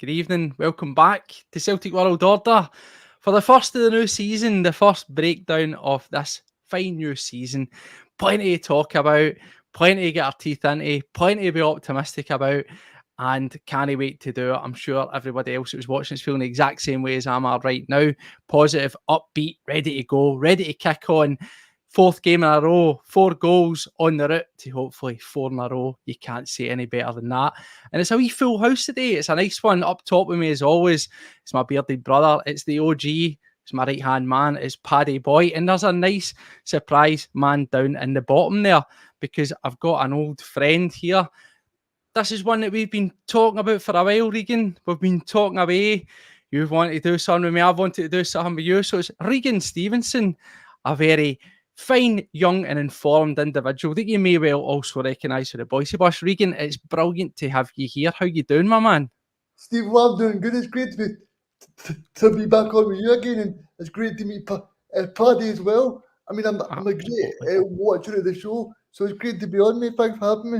good evening. Welcome back to Celtic World Order for the first of the new season, the first breakdown of this fine new season. Plenty to talk about, plenty to get our teeth into, plenty to be optimistic about, and can't wait to do it. I'm sure everybody else that was watching is feeling the exact same way as I'm at right now. Positive, upbeat, ready to go, ready to kick on. Fourth game in a row, 4 goals on the route to hopefully 4 in a row. You can't say any better than that. And it's a wee full house today. It's a nice one. Up top with me as always, it's my bearded brother. It's the OG. It's my right-hand man. It's Paddy Boy. And there's a nice surprise man down in the bottom there because I've got an old friend here. This is one that we've been talking about for a while, Regan. We've been talking away. You've wanted to do something with me. I've wanted to do something with you. So it's Regan Stevenson, a very fine, young and informed individual that you may well also recognise for the Boise Bus. Regan, it's brilliant to have you here. How you doing, my man? Steve, well, I'm doing good. It's great to be back on with you again, and it's great to meet Paddy as well. I mean, I'm a great watcher of the show, so it's great to be on, mate. Thanks for having me.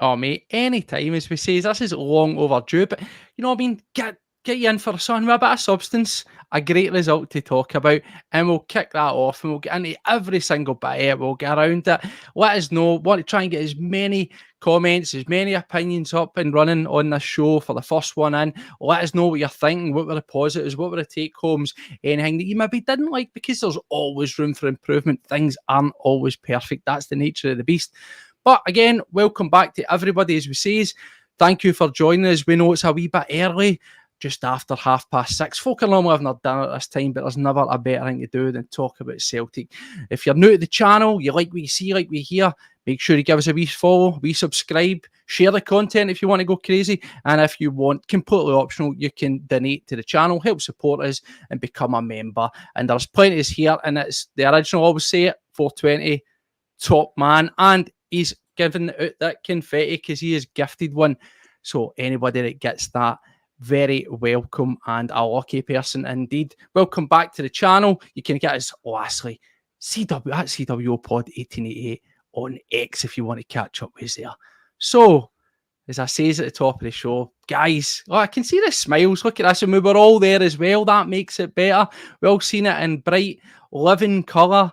Oh, mate, anytime, as we say, this is long overdue, but, you know what I mean, get you in for something with a bit of substance, a great result to talk about, and we'll kick that off, and we'll get into every single bit of it, we'll get around it, let us know, want to try and get as many comments, as many opinions up and running on this show for the first one in, let us know what you're thinking, what were the positives, what were the take-homes, anything that you maybe didn't like, because there's always room for improvement, things aren't always perfect, that's the nature of the beast. But again, welcome back to everybody, as we say. Thank you for joining us. We know it's a wee bit early, just after 6:30. Folk are normally having their dinner at this time, but there's never a better thing to do than talk about Celtic. If you're new to the channel, you like what you see, like we hear, make sure you give us a wee follow, wee subscribe, share the content if you want to go crazy. And if you want, completely optional, you can donate to the channel, help support us and become a member. And there's plenty here, and it's the original, always say it, 420, top man. And he's giving out that confetti because he is gifted one. So anybody that gets that, very welcome and a lucky person indeed. Welcome back to the channel. You can get us lastly CW at CW Pod 1888 on X if you want to catch up with us there. So, as I says at the top of the show, guys, I can see the smiles. Look at this, and we were all there as well. That makes it better. We all seen it in bright, living colour.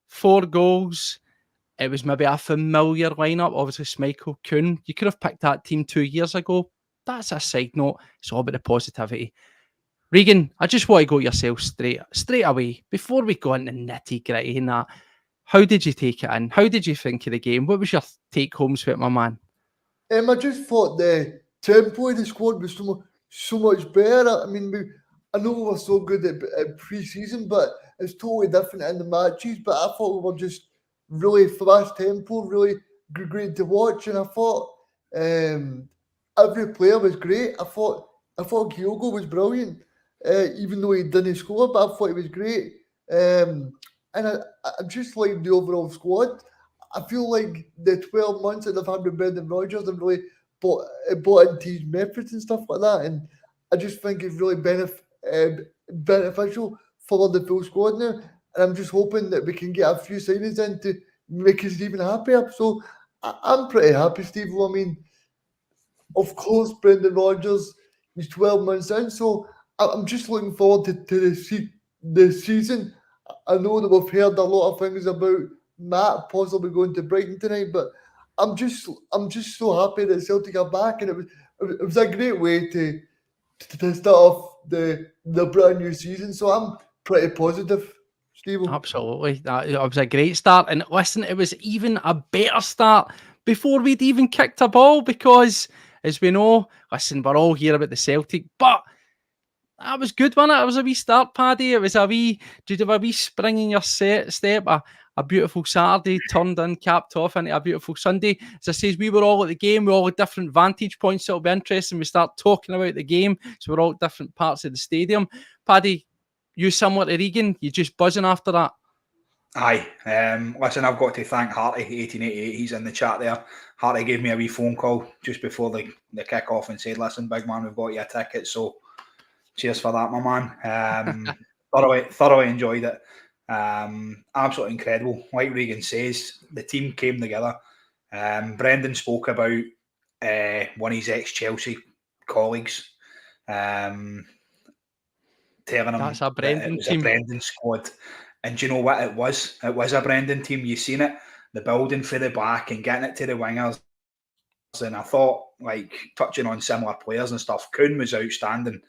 4 goals. It was maybe a familiar lineup. Obviously, Schmeichel, Kuhn. You could have picked that team 2 years ago. That's a side note. It's all about the positivity. Regan, I just want to go yourself straight away. Before we go into nitty-gritty and that, how did you take it in? How did you think of the game? What was your take-homes for it, my man? I just thought the tempo of the squad was so much better. I mean, I know we were so good at pre-season, but it's totally different in the matches. But I thought we were just really fast tempo, really great to watch, and I thought every player was great. I thought Kyogo was brilliant, even though he didn't score, but I thought he was great. And I just like the overall squad. I feel like the 12 months that I've had with Brendan Rodgers have really bought into his methods and stuff like that. And I just think it's really beneficial for the full squad now. And I'm just hoping that we can get a few signings in to make us even happier. So I'm pretty happy, Steve. I mean, of course, Brendan Rodgers, he's 12 months in. So I'm just looking forward to the season. I know that we've heard a lot of things about Matt possibly going to Brighton tonight, but I'm just so happy that Celtic are back, and it was a great way to start off the brand new season. So I'm pretty positive, Steve. Absolutely, it was a great start, and listen, it was even a better start before we'd even kicked a ball because, as we know, listen, we're all here about the Celtic, but that was good, wasn't it? It was a wee start, Paddy. It was a wee, did you have a wee spring in your step? A beautiful Saturday turned in, capped off into a beautiful Sunday. As I say, we were all at the game. We all had different vantage points. So it'll be interesting. We start talking about the game. So we're all at different parts of the stadium. Paddy, you similar to Regan? You just buzzing after that? Aye. Listen, I've got to thank Harty, 1888. He's in the chat there. Harty gave me a wee phone call just before the kick-off and said, listen, big man, we've got you a ticket. So cheers for that, my man. Thoroughly enjoyed it. Absolutely incredible. Like Regan says, the team came together. Brendan spoke about one of his ex-Chelsea colleagues telling him That's a that Brendan it was team. a Brendan squad. And do you know what it was? It was a Brendan team. You seen it, the building for the back and getting it to the wingers. And I thought, like, touching on similar players and stuff, Kuhn was outstanding.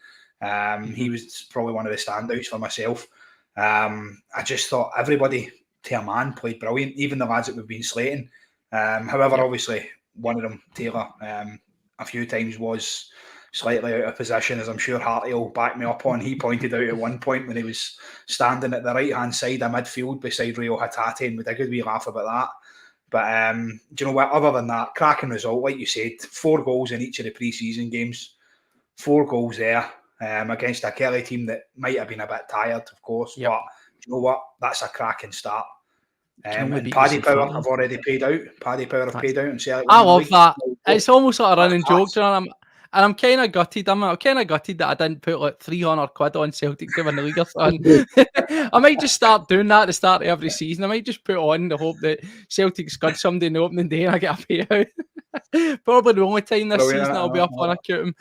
He was probably one of the standouts for myself. I just thought everybody, to a man, played brilliant, even the lads that we've been slating. However, obviously, one of them, Taylor, a few times was slightly out of position, as I'm sure Harty will back me up on. He pointed out at one point when he was standing at the right-hand side of midfield beside Rio Hatate, and we had a good wee laugh about that. But do you know what? Other than that, cracking result, like you said, 4 goals in each of the pre-season games, 4 goals there against a Killie team that might have been a bit tired, of course. But do you know what? That's a cracking start. And Paddy Power have already paid out. Paddy Power have paid out and Celtic. I love that. It's almost like a running joke, you know. I'm kind of gutted. I'm kind of gutted that I didn't put like £300 on Celtic to win the league or something. I might just start doing that at the start of every season. I might just put on the hope that Celtic scud somebody in the opening day and I get a payout. Probably the only time this season I'll be up on a count.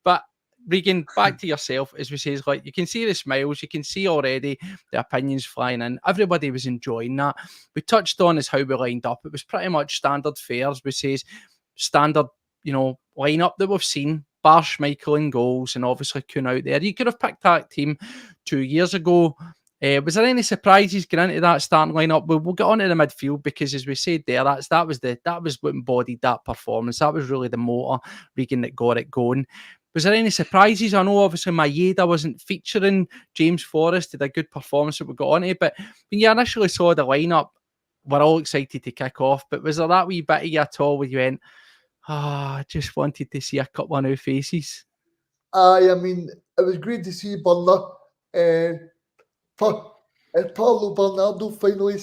But Regan, back to yourself, as we say, is like you can see the smiles, you can see already the opinions flying in. Everybody was enjoying that. We touched on is how we lined up. It was pretty much standard fares, we say, standard, lineup that we've seen. Bar Schmeichel in goals, and obviously Kuhn out there. You could have picked that team 2 years ago. Was there any surprises going into that starting lineup? We'll get on to the midfield because, as we said there, that was what embodied that performance. That was really the motor, Regan, that got it going. Was there any surprises? I know obviously Maeda wasn't featuring. James Forrest did a good performance that we got on to, but when you initially saw the lineup, we're all excited to kick off. But was there that wee bit of you at all where you went, I just wanted to see a couple of new faces? I mean, it was great to see Burnley. Pablo Bernardo finally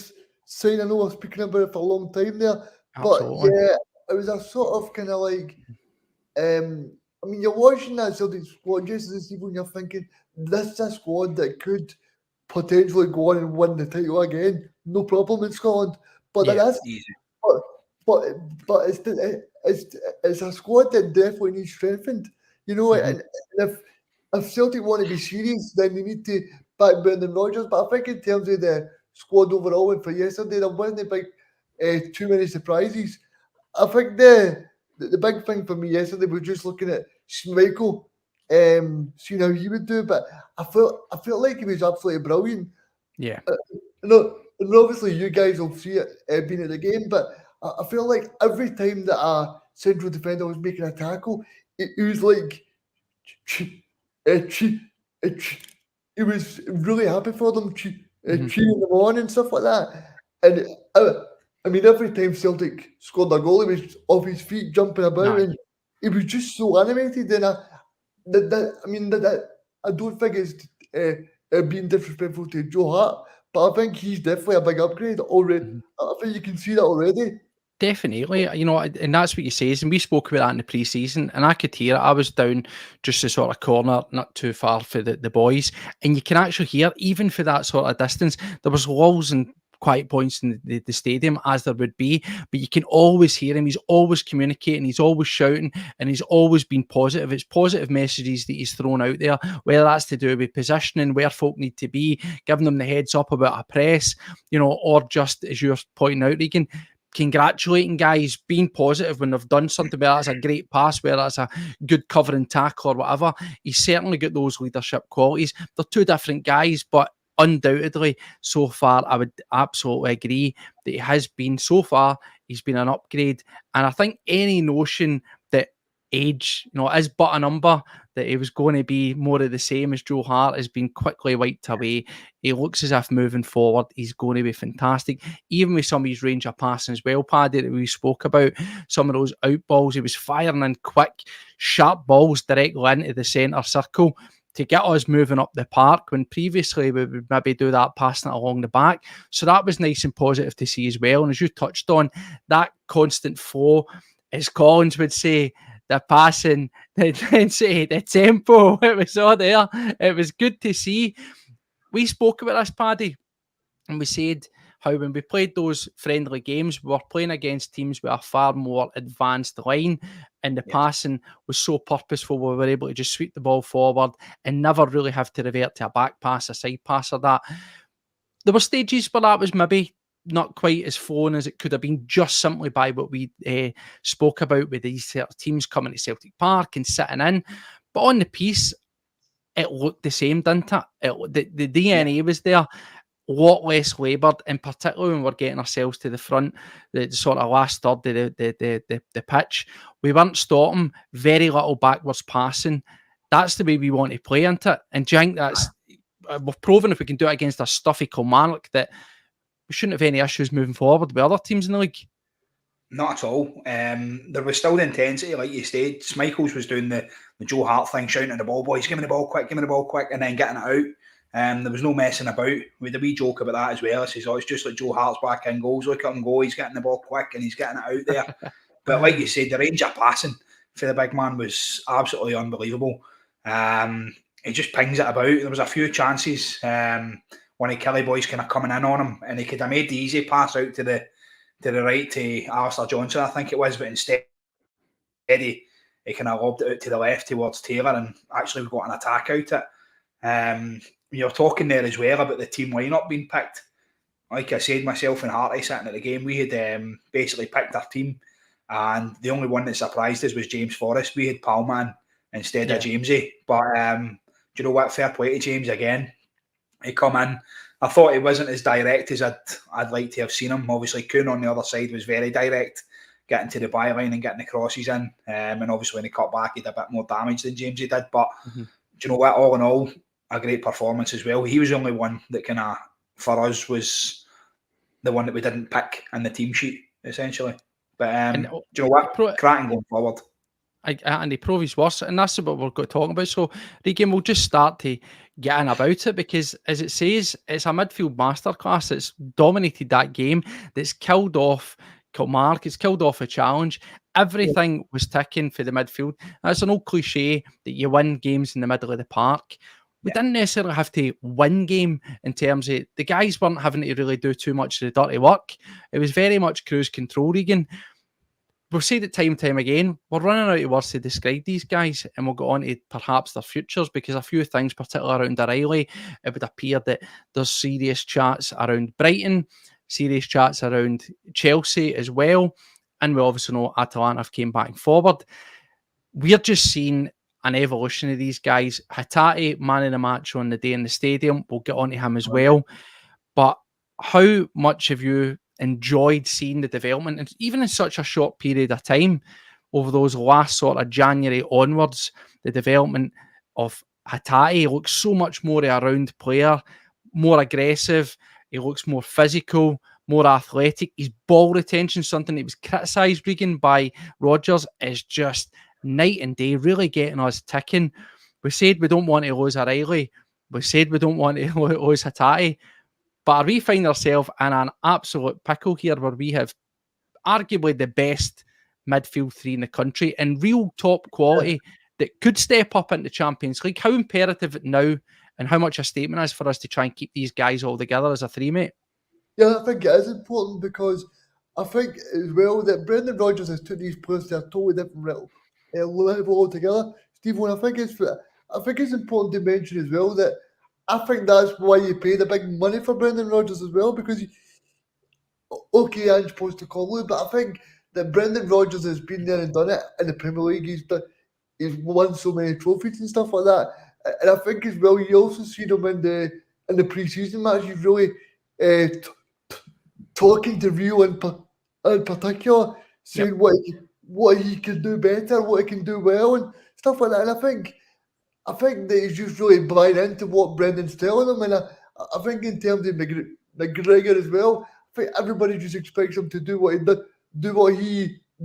signed. I know I was speaking about it for a long time there. Absolutely. But yeah, it was a sort of kind of like, I mean, you're watching that Celtic squad just this evening, you're thinking, this is a squad that could potentially go on and win the title again. No problem in Scotland. But that's easy. But it's a squad that definitely needs strengthened. And if Celtic want to be serious, then they need to back Brendan Rodgers. But I think in terms of the squad overall and for yesterday, there wasn't too many surprises. I think the big thing for me yesterday was just looking at Schmeichel, seeing how he would do. But I felt like he was absolutely brilliant. Yeah. And obviously you guys will see it being at the game, but I feel like every time that a central defender was making a tackle, it was like he was really happy for them, cheering them on and stuff like that. And I mean, every time Celtic scored a goal, he was off his feet, jumping about, and he was just so animated. And I don't think it's being disrespectful to Joe Hart, but I think he's definitely a big upgrade already. I think you can see that already. Definitely, and that's what you say. And we spoke about that in the pre-season, and I could hear it. I was down just a sort of corner, not too far for the Bhoys, and you can actually hear, even for that sort of distance, there was lulls and quiet points in the stadium, as there would be, but you can always hear him. He's always communicating, he's always shouting, and he's always been positive. It's positive messages that he's thrown out there, whether that's to do with positioning, where folk need to be, giving them the heads up about a press, or just, as you're pointing out, Regan, congratulating guys, being positive when they've done something, whether that's a great pass, whether that's a good covering tackle or whatever. He's certainly got those leadership qualities. They're two different guys, but undoubtedly, so far, I would absolutely agree that he has been, so far, he's been an upgrade. And I think any notion that age, is but a number, that he was going to be more of the same as Joe Hart, has been quickly wiped away. He looks as if moving forward, he's going to be fantastic. Even with some of his range of passing as well, Paddy, that we spoke about, some of those out balls, he was firing in quick, sharp balls directly into the centre circle to get us moving up the park, when previously we would maybe do that passing it along the back. So that was nice and positive to see as well. And as you touched on, that constant flow, as Collins would say, the passing, the intensity, the tempo, it was all there. It was good to see. We spoke about this, Paddy, and we said how when we played those friendly games, we were playing against teams with a far more advanced line, and the passing was so purposeful. We were able to just sweep the ball forward and never really have to revert to a back pass, a side pass, or that. There were stages where that was maybe not quite as flowing as it could have been, just simply by what we spoke about with these teams coming to Celtic Park and sitting in. But on the piece, it looked the same, didn't it? The DNA was there, a lot less laboured, and particularly when we're getting ourselves to the front, the sort of last third of the pitch, we weren't stopping, very little backwards passing. That's the way we want to play, isn't it? And do you think that's, we've proven if we can do it against a stuffy Kilmarnock that we shouldn't have any issues moving forward with other teams in the league? Not at all. There was still the intensity, like you said. Michaels was doing the Joe Hart thing, shouting at the ball boys, give me the ball quick, and then getting it out. There was no messing about. We had a wee joke about that as well. I says, it's just like Joe Hart's back in goals. Look at him go, he's getting the ball quick and he's getting it out there. But like you said, the range of passing for the big man was absolutely unbelievable. He just pings it about. There was a few chances when the Killie boys kind of coming in on him, and he could have made the easy pass out to the right to Alistair Johnson, I think it was, but instead he kind of lobbed it out to the left towards Taylor, and actually we got an attack out it. You're talking there as well about the team lineup being picked. Like I said, myself and Harty sitting at the game, we had basically picked our team, and the only one that surprised us was James Forrest. We had Palman instead of Jamesy, but do you know what? Fair play to James again. He come in. I thought he wasn't as direct as I'd like to have seen him. Obviously, Kuhn on the other side was very direct, getting to the byline and getting the crosses in. And obviously, when he cut back, he did a bit more damage than Jamesy did. But do you know what? All in all, a great performance as well. He was the only one that kind of, for us, was the one that we didn't pick in the team sheet, essentially. But do you know what? Cracking going forward. And he proved his worth, and that's what we're going to talk about. So, Regan, we'll just start to get in about it, because, as it says, it's a midfield masterclass that's dominated that game, that's killed off Kilmarnock, it's killed off a challenge. Everything was ticking for the midfield. That's an old cliche that you win games in the middle of the park. We didn't necessarily have to win game in terms of the guys weren't having to really do too much of the dirty work. It was very much cruise control, Regan. We've said it time and time again, we're running out of words to describe these guys, and we'll go on to perhaps their futures, because a few things, particularly around O'Reilly, it would appear that there's serious chats around Brighton, serious chats around Chelsea as well, and we obviously know Atalanta have came back forward. We're just seeing an evolution of these guys. Hatate, man of the match on the day in the stadium, we'll get on to him as well. But how much have you enjoyed seeing the development, and even in such a short period of time, over those last sort of January onwards, the development of Hatate? He looks so much more a round player, more aggressive, he looks more physical, more athletic. His ball retention, something that was criticised, Regan, by Rodgers, is just night and day, really getting us ticking. We said we don't want to lose O'Reilly, we said we don't want to lose Hatate, but we find ourselves in an absolute pickle here, where we have arguably the best midfield three in the country and real top quality that could step up into Champions League. How imperative now, and how much a statement is for us to try and keep these guys all together as a three, mate? Yeah, I think it is important, because I think as well that Brendan Rodgers has took these players to a totally different level altogether. Steve, I think it's important to mention as well that I think that's why you pay the big money for Brendan Rodgers as well, because okay, I'm supposed to call it, but I think that Brendan Rodgers has been there and done it in the Premier League. He's won so many trophies and stuff like that, and I think as well you also see him in the pre-season match. He's really talking to Rio in particular, saying what he can do better, what he can do well, and stuff like that. And I think that he's just really buying into what Brendan's telling him, and I think in terms of McGregor as well, I think everybody just expects him to do what he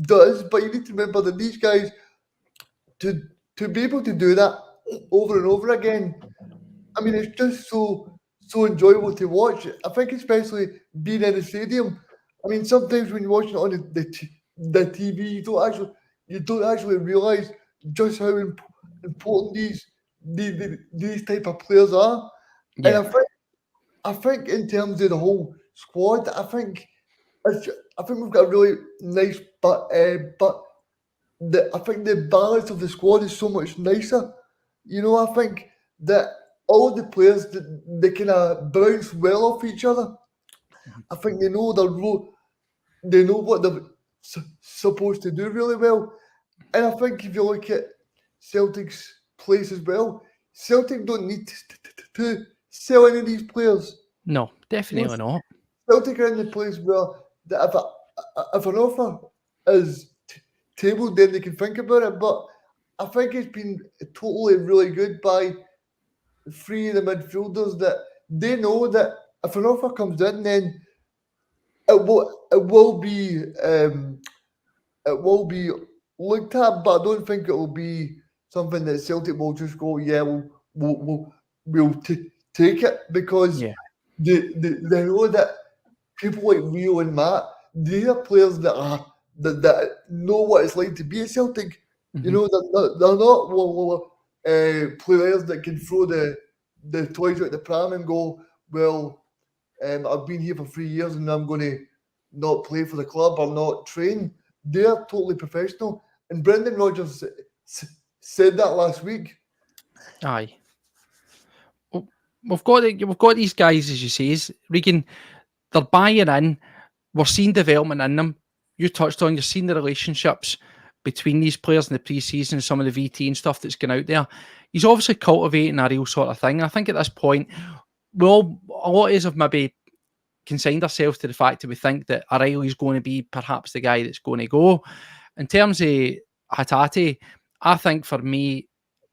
does. But you need to remember that these guys, to be able to do that over and over again, I mean, it's just so enjoyable to watch. I think especially being in the stadium. I mean, sometimes when you're watching it on the TV, you don't actually realise just how important these type of players are. Yeah. And I think in terms of the whole squad. I think we've got a really nice, but I think the balance of the squad is so much nicer. You know, I think that all the players they kind of bounce well off each other. I think they know their role, they know what they're supposed to do really well. And I think if you look at Celtic's place as well, Celtic don't need to sell any of these players. No, definitely not. Celtic are in the place where if an offer is tabled, then they can think about it. But I think it's been totally really good by three of the midfielders that they know that if an offer comes in, then it will be looked at. But I don't think it will be something that Celtic will just go, yeah, we'll take it, because Yeah. they know that people like Rio and Matt, they are players that know what it's like to be a Celtic. You know, they're not players that can throw the toys out the pram and go, well, I've been here for 3 years and I'm going to not play for the club or not train. They're totally professional. And Brendan Rodgers said that last week. Aye. Well, we've got these guys, as you say, Regan, they're buying in. We're seeing development in them. You touched on, you're seeing the relationships between these players in the pre-season, some of the VT and stuff that's going out there. He's obviously cultivating a real sort of thing. I think at this point, a lot of us have maybe consigned ourselves to the fact that we think that O'Reilly's going to be perhaps the guy that's going to go. In terms of Hatate, I think for me,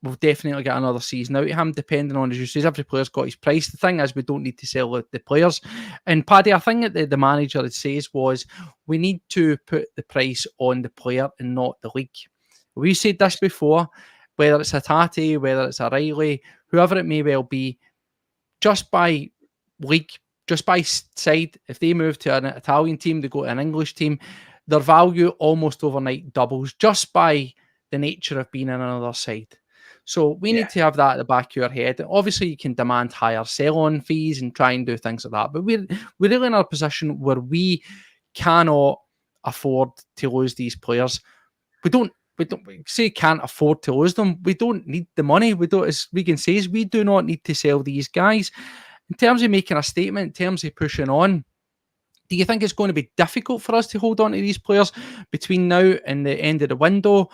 we've definitely got another season out of him, depending on, as you say, every player's got his price. The thing is, we don't need to sell the players. And Paddy, I think that the manager had says was, we need to put the price on the player and not the league. We said this before, whether it's Hatate, whether it's O'Reilly, whoever it may well be, just by league, just by side, if they move to an Italian team, they go to an English team, their value almost overnight doubles just by the nature of being in another side. So we need to have that at the back of your head. Obviously, you can demand higher sell-on fees and try and do things like that. But we're really in a position where we cannot afford to lose these players. We don't say can't afford to lose them. We don't need the money. We don't, as Regan says, we do not need to sell these guys. In terms of making a statement, in terms of pushing on, do you think it's going to be difficult for us to hold on to these players between now and the end of the window?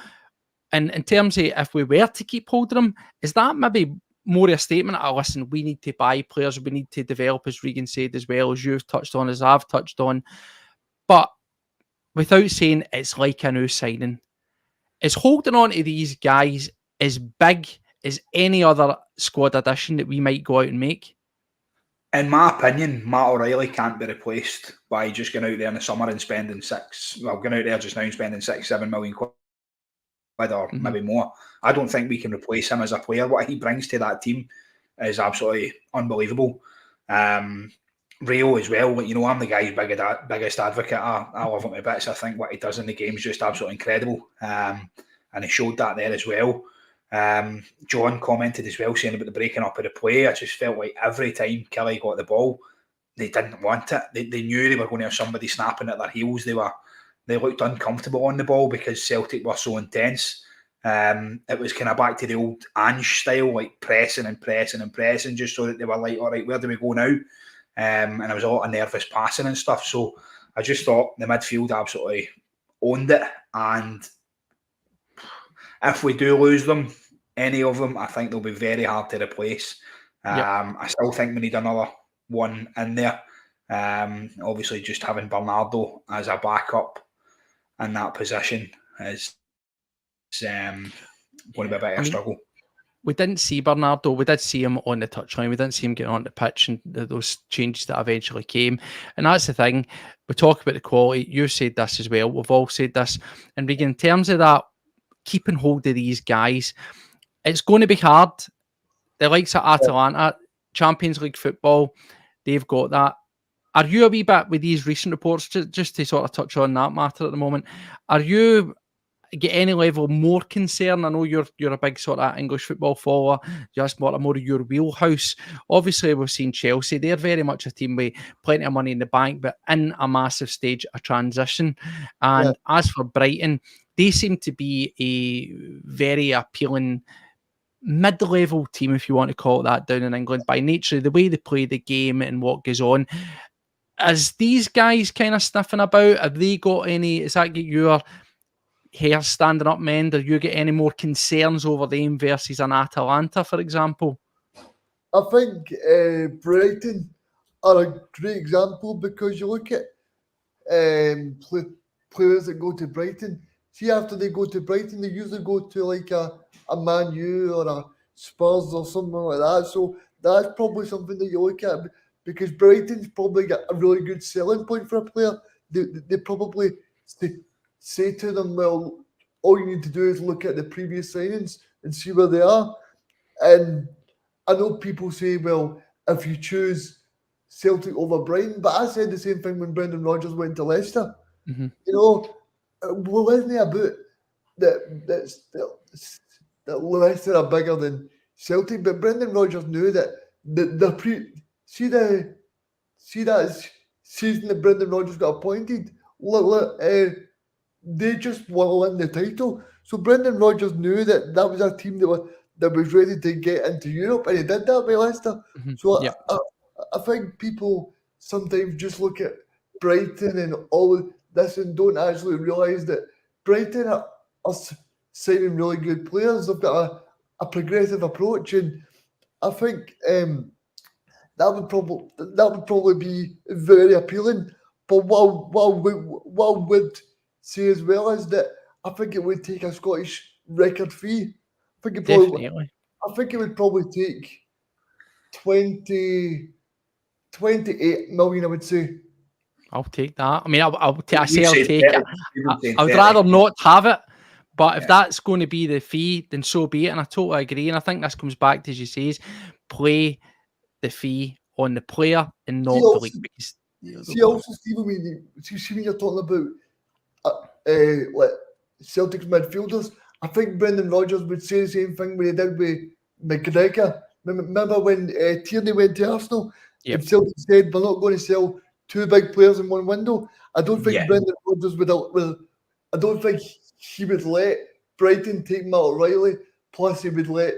And in terms of if we were to keep holding them, is that maybe more a statement of, listen, we need to buy players, we need to develop, as Regan said, as well, as you've touched on, as I've touched on, but without saying it's like a new signing? Is holding on to these guys as big as any other squad addition that we might go out and make? In my opinion, Matt O'Reilly can't be replaced by just going out there in the summer and spending going out there just now and spending 6-7 million quid or maybe more. I don't think we can replace him as a player. What he brings to that team is absolutely unbelievable. Rio as well, you know, I'm the guy's biggest advocate. I love him to bits. I think what he does in the game is just absolutely incredible. And he showed that there as well. John commented as well, saying about the breaking up of the play. I just felt like every time Killie got the ball, they didn't want it. They knew they were going to have somebody snapping at their heels. They looked uncomfortable on the ball because Celtic were so intense. It was kind of back to the old Ange style, like pressing and pressing and pressing, just so that they were like, all right, where do we go now? And it was a lot of nervous passing and stuff. So I just thought the midfield absolutely owned it. And if we do lose them, any of them, I think they'll be very hard to replace. I still think we need another one in there. Obviously, just having Bernardo as a backup in that position is going to be a bit of a struggle. We didn't see Bernardo. We did see him on the touchline. We didn't see him getting on the pitch and those changes that eventually came. And that's the thing. We talk about the quality. You said this as well. We've all said this. And Regan, in terms of that, keeping hold of these guys, it's going to be hard. The likes of Atalanta, Champions League football, they've got that. Are you a wee bit with these recent reports, just to sort of touch on that matter at the moment, are you get any level more concern? I know you're a big sort of English football follower, just more of your wheelhouse. Obviously, we've seen Chelsea. They're very much a team with plenty of money in the bank, but in a massive stage of transition. And as for Brighton, they seem to be a very appealing mid-level team, if you want to call it that, down in England by nature, the way they play the game and what goes on. Is these guys kind of sniffing about? Have they got any? Is that get your hair standing up, men? Do you get any more concerns over them versus an Atalanta, for example? I think Brighton are a great example because you look at players that go to Brighton. See, after they go to Brighton, they usually go to like a Man U or a Spurs or something like that. So that's probably something that you look at because Brighton's probably got a really good selling point for a player. They probably say to them, well, all you need to do is look at the previous signings and see where they are. And I know people say, well, if you choose Celtic over Brighton, but I said the same thing when Brendan Rodgers went to Leicester. Mm-hmm. You know, well, isn't it about that Leicester are bigger than Celtic? But Brendan Rodgers knew that see that season that Brendan Rodgers got appointed. They just want to win the title. So Brendan Rodgers knew that was a team that was ready to get into Europe, and he did that by Leicester. Mm-hmm. So I think people sometimes just look at Brighton and all of this and don't actually realise that Brighton are signing really good players. They've got a progressive approach, and I think that would probably be very appealing. But what I would say as well is that I think it would take a Scottish record fee. I think it would probably take 28 million, I would say. I'll take that. I mean, I'll take it. I would rather not have it, but if that's going to be the fee, then so be it. And I totally agree. And I think this comes back to, as you say, play the fee on the player and not the league. See, also, Stephen, when you're talking about like Celtic's midfielders, I think Brendan Rodgers would say the same thing when he did with McGregor. Remember when Tierney went to Arsenal? Yep. And Celtic said, we're not going to sell two big players in one window. I don't think Brendan Rodgers I don't think he would let Brighton take Matt O'Reilly, plus he would let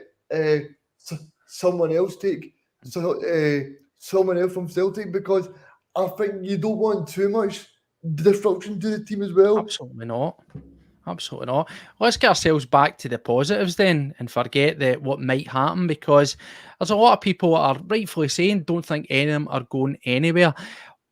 someone else take someone else from Celtic, because I think you don't want too much disruption to the team as well. Absolutely not. Let's get ourselves back to the positives then and forget what might happen, because there's a lot of people that are rightfully saying don't think any of them are going anywhere.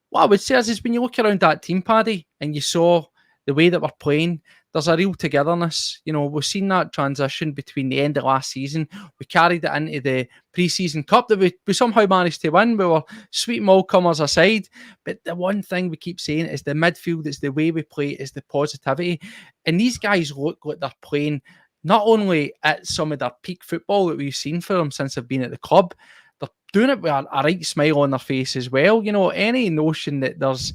What I would say is when you look around that team, Paddy, and you saw the way that we're playing, there's a real togetherness. You know, we've seen that transition between the end of last season. We carried it into the pre-season cup that we somehow managed to win. We were sweeping all comers aside. But the one thing we keep saying is the midfield, it's the way we play, it's the positivity. And these guys look like they're playing not only at some of their peak football that we've seen for them since they've been at the club, they're doing it with a right smile on their face as well. You know, any notion that there's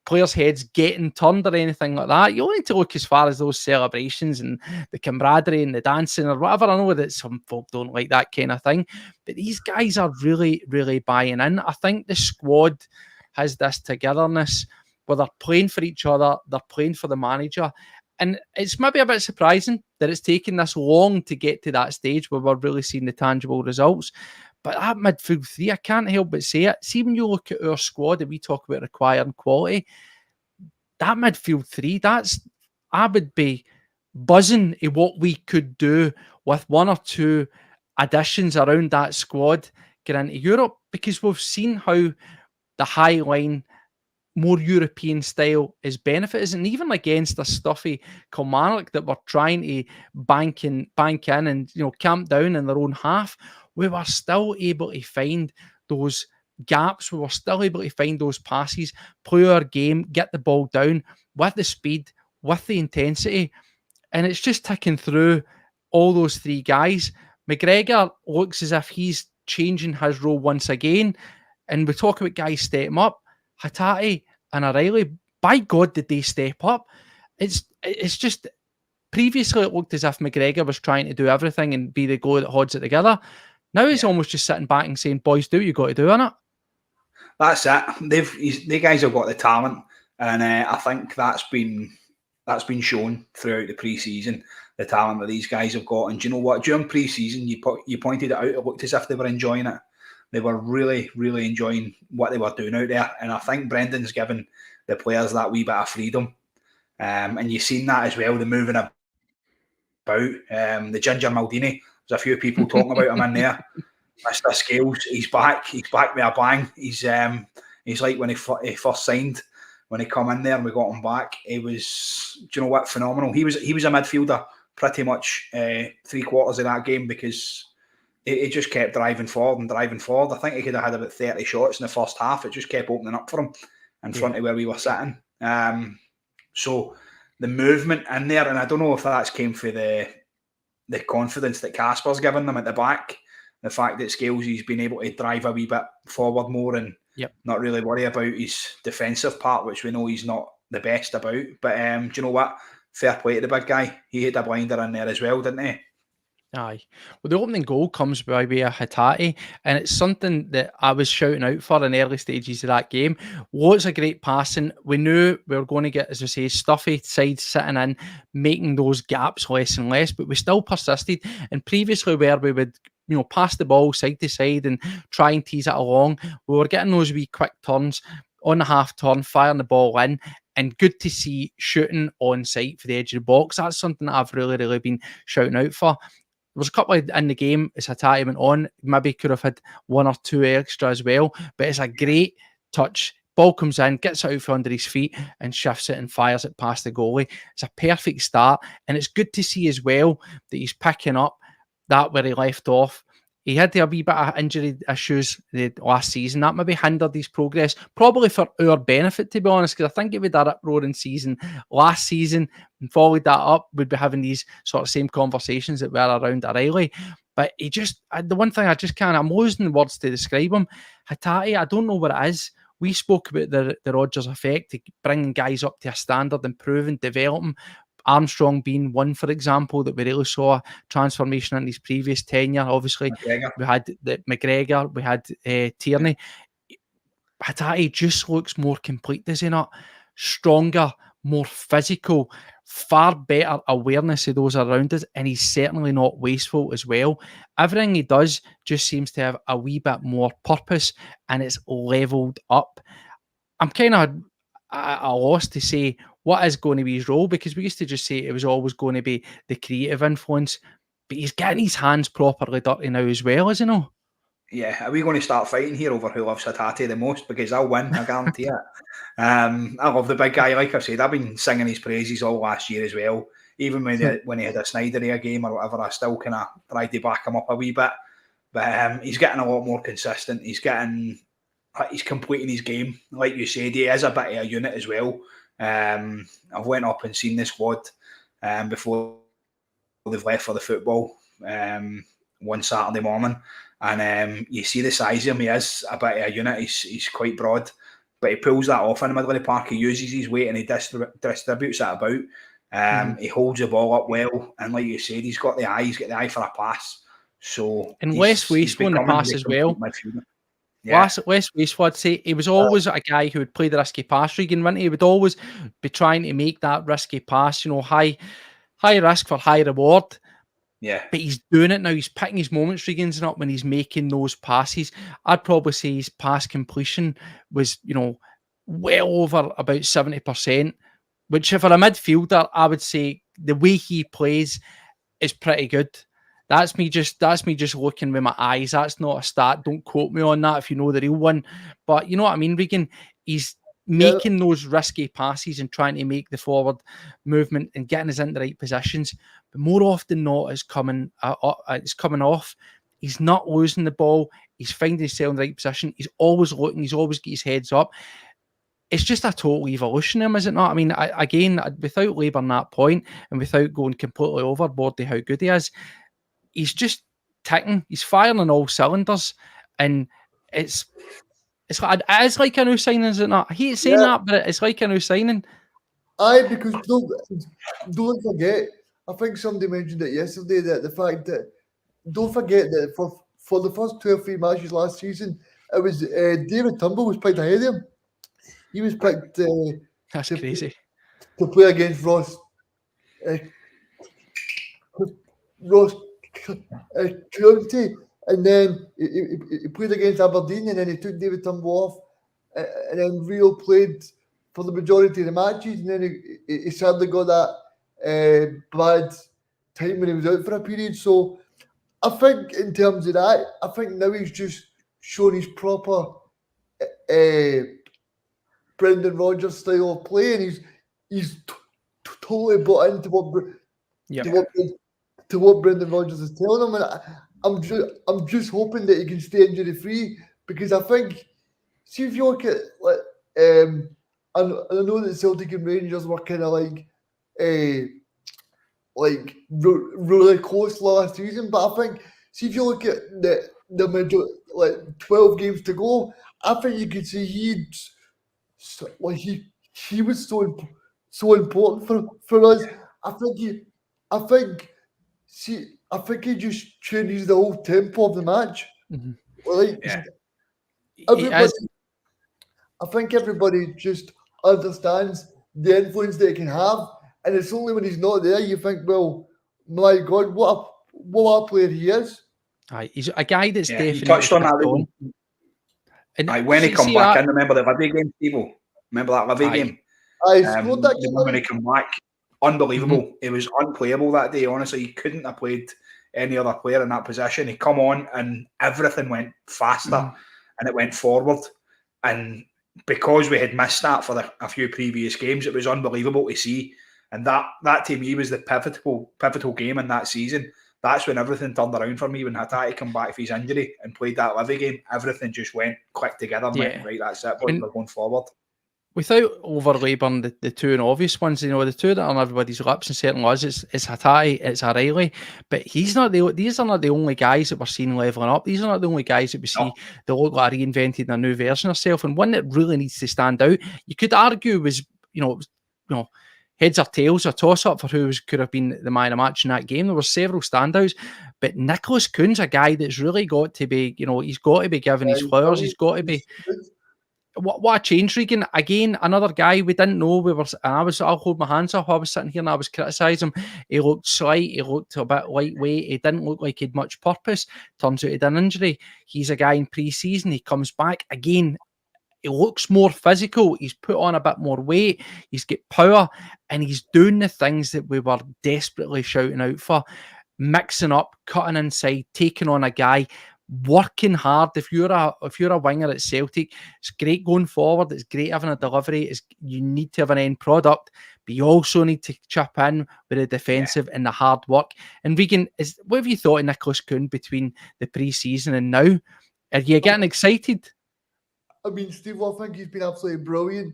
players' heads getting turned or anything like that, you only need to look as far as those celebrations and the camaraderie and the dancing or whatever. I know that some folk don't like that kind of thing, but these guys are really, really buying in. I think the squad has this togetherness where they're playing for each other, they're playing for the manager. And it's maybe a bit surprising that it's taken this long to get to that stage where we're really seeing the tangible results. But that midfield three, I can't help but say it. See, when you look at our squad and we talk about requiring quality, that midfield three, I would be buzzing at what we could do with one or two additions around that squad get into Europe, because we've seen how the high line, more European style is benefited, and even against a stuffy Kilmarnock that were trying to bank in and camp down in their own half, we were still able to find those gaps. We were still able to find those passes, play our game, get the ball down with the speed, with the intensity, and it's just ticking through all those three guys. McGregor looks as if he's changing his role once again, and we talk about guys stepping up. Hatate and O'Reilly, by God, did they step up? It's just previously it looked as if McGregor was trying to do everything and be the glue that holds it together. Now he's almost just sitting back and saying, boys, do what you got to do, innit? That's it. The guys have got the talent, and I think that's been shown throughout the pre-season, the talent that these guys have got. And do you know what? During pre-season, you pointed it out. It looked as if they were enjoying it. They were really, really enjoying what they were doing out there. And I think Brendan's given the players that wee bit of freedom. And you've seen that as well, the moving about. The Ginger Maldini, there's a few people talking about him in there. Mr. Scales, he's back with a bang. He's like when he first signed, when he come in there and we got him back. He was, do you know what, phenomenal. He was a midfielder pretty much 3/4 of that game, because he just kept driving forward. I think he could have had about 30 shots in the first half. It just kept opening up for him in front of where we were sitting. So the movement in there, and I don't know if that's came for the confidence that Casper's given them at the back. The fact that Scalesy's been able to drive a wee bit forward more and not really worry about his defensive part, which we know he's not the best about. But do you know what? Fair play to the big guy. He had a blinder in there as well, didn't he? Aye. Well, the opening goal comes by way of Hatate, and it's something that I was shouting out for in early stages of that game. Lots of great passing. We knew we were going to get, as I say, stuffy sides sitting in, making those gaps less and less, but we still persisted. And previously, where we would pass the ball side to side and try and tease it along, we were getting those wee quick turns on the half turn, firing the ball in, and good to see shooting on sight for the edge of the box. That's something that I've really, really been shouting out for. There was a couple in the game as Hatate went on. Maybe could have had one or two extra as well, but it's a great touch. Ball comes in, gets it out from under his feet and shifts it and fires it past the goalie. It's a perfect start, and it's good to see as well that he's picking up that where he left off. He had a wee bit of injury issues the last season. That maybe hindered his progress, probably for our benefit, to be honest, because I think if we'd had a roaring season last season and followed that up, we'd be having these sort of same conversations that were around O'Reilly. But he just, the one thing I just can't, I'm losing words to describe him. Hatate, I don't know what it is. We spoke about the Rodgers effect, bringing guys up to a standard, improving, developing. Armstrong being one, for example, that we really saw a transformation in his previous tenure. Obviously, we had McGregor, we had Tierney. Hatate just looks more complete, does he not? Stronger, more physical, far better awareness of those around us, and he's certainly not wasteful as well. Everything he does just seems to have a wee bit more purpose, and it's levelled up. I'm kind of at a loss to say what is going to be his role, because we used to just say it was always going to be the creative influence, but he's getting his hands properly dirty now as well, isn't he? Yeah, are we going to start fighting here over who loves Hatate the most? Because I'll win, I guarantee it. I love the big guy. Like I said, I've been singing his praises all last year as well. Even when he had a Snydery game or whatever, I still kind of tried to back him up a wee bit. But he's getting a lot more consistent. He's completing his game. Like you said, he is a bit of a unit as well. I've went up and seen the squad before they've left for the football one Saturday morning, and you see the size of him. He is a bit of a unit. He's quite broad, but he pulls that off in the middle of the park. He uses his weight and he distributes it about. He holds the ball up well, and like you said, he's got the eye. He's got the eye for a pass. So and less wasteful in the pass as well. Yeah. Less wasteful, I'd say. He was always a guy who would play the risky pass. Regan, wouldn't he? He would always be trying to make that risky pass, high risk for high reward. Yeah. But he's doing it now. He's picking his moments, Regan's not when he's making those passes. I'd probably say his pass completion was, well over about 70%, which for a midfielder, I would say the way he plays is pretty good. That's me just looking with my eyes. That's not a stat. Don't quote me on that if you know the real one. But you know what I mean, Regan? He's making those risky passes and trying to make the forward movement and getting us into the right positions. But more often than not, it's coming off. He's not losing the ball. He's finding himself in the right position. He's always looking. He's always got his heads up. It's just a total evolution in him, is it not? I mean, again, without labouring that point and without going completely overboard to how good he is, he's just ticking. He's firing on all cylinders, and it's like a new signing, is it not? I hate saying that, but it's like a new signing. Aye, because don't forget, I think somebody mentioned it yesterday, that the fact that, don't forget that for the first 2 or 3 matches last season, it was David Turnbull was picked ahead of him. He was picked That's to, crazy. to play against Ross County, and then he played against Aberdeen, and then he took David Turnbull off, and then Rio played for the majority of the matches, and then he sadly got that bad time when he was out for a period. So I think in terms of that, I think now he's just shown his proper Brendan Rodgers style of play, and he's totally bought into to what Brendan Rodgers is telling him, and I'm just hoping that he can stay injury free, because I think, see if you look at and I know that Celtic and Rangers were kind of really close last season, but I think, see if you look at the middle, 12 games to go, I think you could see he was so important for us. I think he just changes the whole tempo of the match. I think everybody just understands the influence that he can have, and it's only when he's not there you think, well, my God, what a player he is. He's a guy that's definitely you touched on that. And when he come back in, remember the Livy game, Steve? Remember that Livy game? I scored that game. When he come back, unbelievable. He was unplayable that day. Honestly, he couldn't have played any other player in that position. He come on and everything went faster and it went forward. And because we had missed that for a few previous games, it was unbelievable to see. And that to me was the pivotal game in that season. That's when everything turned around for me. When Hatate came back from his injury and played that Livy game, everything just went quick together. And went, right, that's it. We're going forward. Without overlabouring the two and obvious ones, the two that are on everybody's lips and certainly us, it's Hatate, it's O'Reilly, but these are not the only guys that we're seeing levelling up. These are not the only guys that we see that look like reinvented a new version of themselves, and one that really needs to stand out. You could argue was, heads or tails, a toss-up for who could have been the man of the match in that game. There were several standouts, but Nicholas Kuhn's a guy that's really got to be, he's got to be given his flowers. He's got to be. What a change, Regan. Again, another guy we didn't know. I'll hold my hands up. I was sitting here and I was criticising him. He looked slight. He looked a bit lightweight. He didn't look like he had much purpose. Turns out he had an injury. He's a guy in pre-season. He comes back again. He looks more physical. He's put on a bit more weight. He's got power, and he's doing the things that we were desperately shouting out for. Mixing up, cutting inside, taking on a guy, working hard. If you're a winger at Celtic, it's great going forward. It's great having a delivery. You need to have an end product, but you also need to chip in with the defensive and the hard work. And Regan, what have you thought of Nicholas Kuhn between the pre-season and now? Are you getting excited? I mean, Steve, I think he's been absolutely brilliant.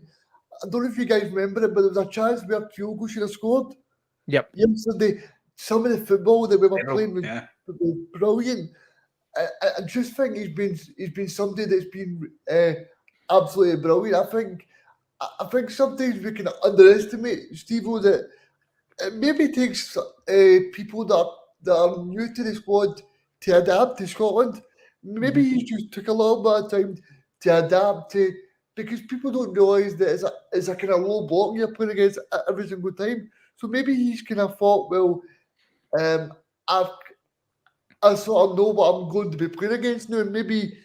I don't know if you guys remember it, but there was a chance where Kyogo should have scored. Yep. Yesterday, some of the football that we were playing was brilliant. I just think he's been somebody that's been absolutely brilliant. I think sometimes we can underestimate Steve-O, that it maybe takes people that are new to the squad to adapt to Scotland. Maybe he just took a little bit of time to adapt to, because people don't realise that it's a kind of low block you're playing against every single time. So maybe he's kind of thought, well, I sort of know what I'm going to be playing against now, and maybe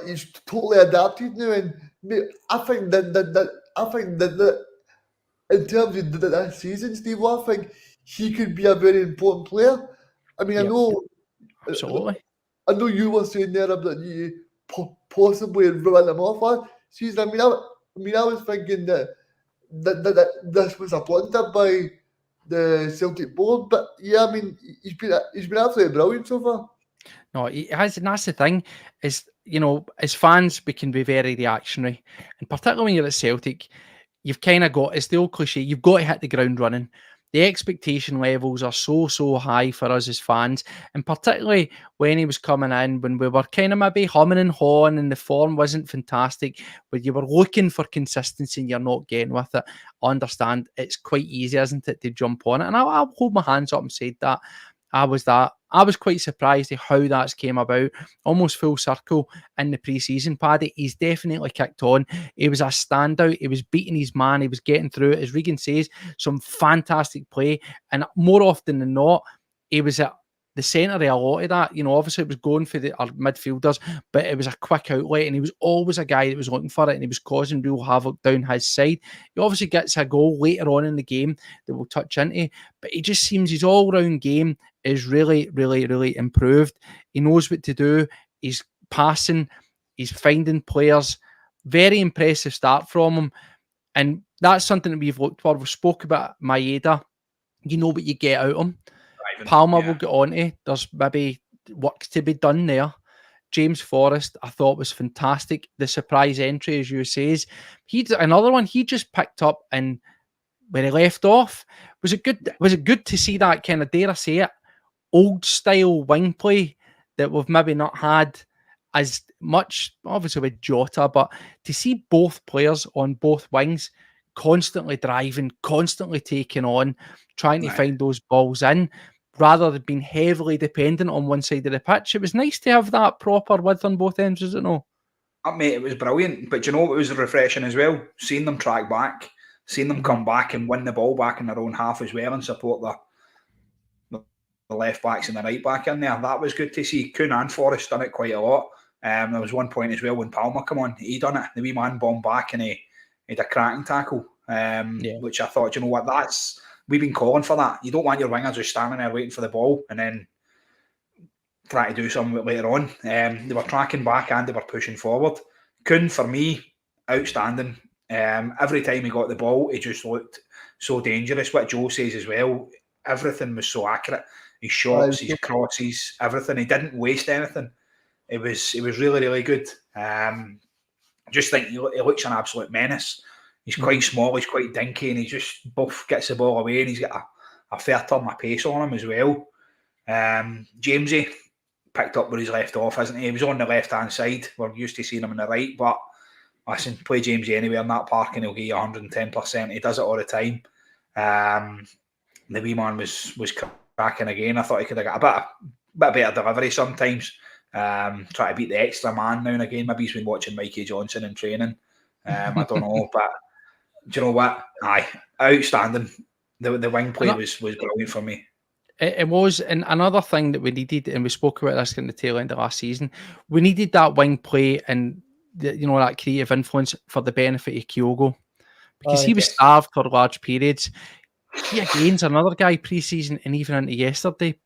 he's totally adapted now. And I think that in terms of that season, Steve, I think he could be a very important player. I mean, I know, absolutely. I know you were saying there about you possibly running him off last season. I was thinking that this was a blunder by the Celtic board, but yeah, I mean, he's been absolutely brilliant so far. No, he has, and that's the thing, is, as fans, we can be very reactionary, and particularly when you're at Celtic, you've kind of got, it's the old cliche, you've got to hit the ground running. the expectation levels are so high for us as fans, and particularly when he was coming in, when we were kind of maybe humming and hawing and the form wasn't fantastic, but you were looking for consistency and you're not getting with it. I understand it's quite easy, isn't it, to jump on it? And I'll hold my hands up and say that. I was quite surprised at how that's came about, almost full circle in the pre-season. Paddy, he's definitely kicked on. He was a standout. He was beating his man. He was getting through it. As Regan says, some fantastic play. And more often than not, he was at the centre of a lot of that. Obviously it was going for our midfielders, but it was a quick outlet, and he was always a guy that was looking for it, and he was causing real havoc down his side. He obviously gets a goal later on in the game that we'll touch into, but he just seems his all-round game is really improved. He knows what to do. He's passing. He's finding players. Very impressive start from him. And that's something that we've looked for. We spoke about Maeda. You know what you get out of him. Palmer will get on to. There's maybe work to be done there. James Forrest, I thought, was fantastic. The surprise entry, as you say, another one he just picked up, and where he left off. Was it good to see that kind of, dare I say it, old style wing play that we've maybe not had as much, obviously with Jota, but to see both players on both wings constantly driving, constantly taking on, trying to find those balls in, rather than being heavily dependent on one side of the pitch. It was nice to have that proper width on both ends, was it no? Mate, it was brilliant. But you know what was refreshing as well? Seeing them track back, seeing them come back and win the ball back in their own half as well and support the left backs and the right back in there. That was good to see. Kuhn and Forrest done it quite a lot. There was one point as well when Palmer come on, he done it. The wee man bombed back and he had a cracking tackle, which I thought, you know what, we've been calling for that. You don't want your wingers just standing there waiting for the ball and then try to do something later on. They were tracking back and they were pushing forward. Kuhn, for me, outstanding. Every time he got the ball, he just looked so dangerous. What Joe says as well, everything was so accurate. His shots, his crosses, everything. He didn't waste anything. It was really good. Just think he looks an absolute menace. He's quite small, he's quite dinky, and he just gets the ball away, and he's got a fair turn of pace on him as well. Jamesy picked up where he's left off, hasn't he? He was on the left-hand side. We're used to seeing him on the right, but listen, play Jamesy anywhere in that park and he'll give you 110%. He does it all the time. The wee man was cracking again. I thought he could have got a bit better delivery sometimes. Try to beat the extra man now and again. Maybe he's been watching Mikey Johnson in training. I don't know, but do you know what? Outstanding. The wing play was brilliant for me. It was, and another thing that we needed, and we spoke about this in the tail end of last season, we needed that wing play and that creative influence for the benefit of Kyogo, because he was starved for large periods. He again's another guy pre-season and even into yesterday.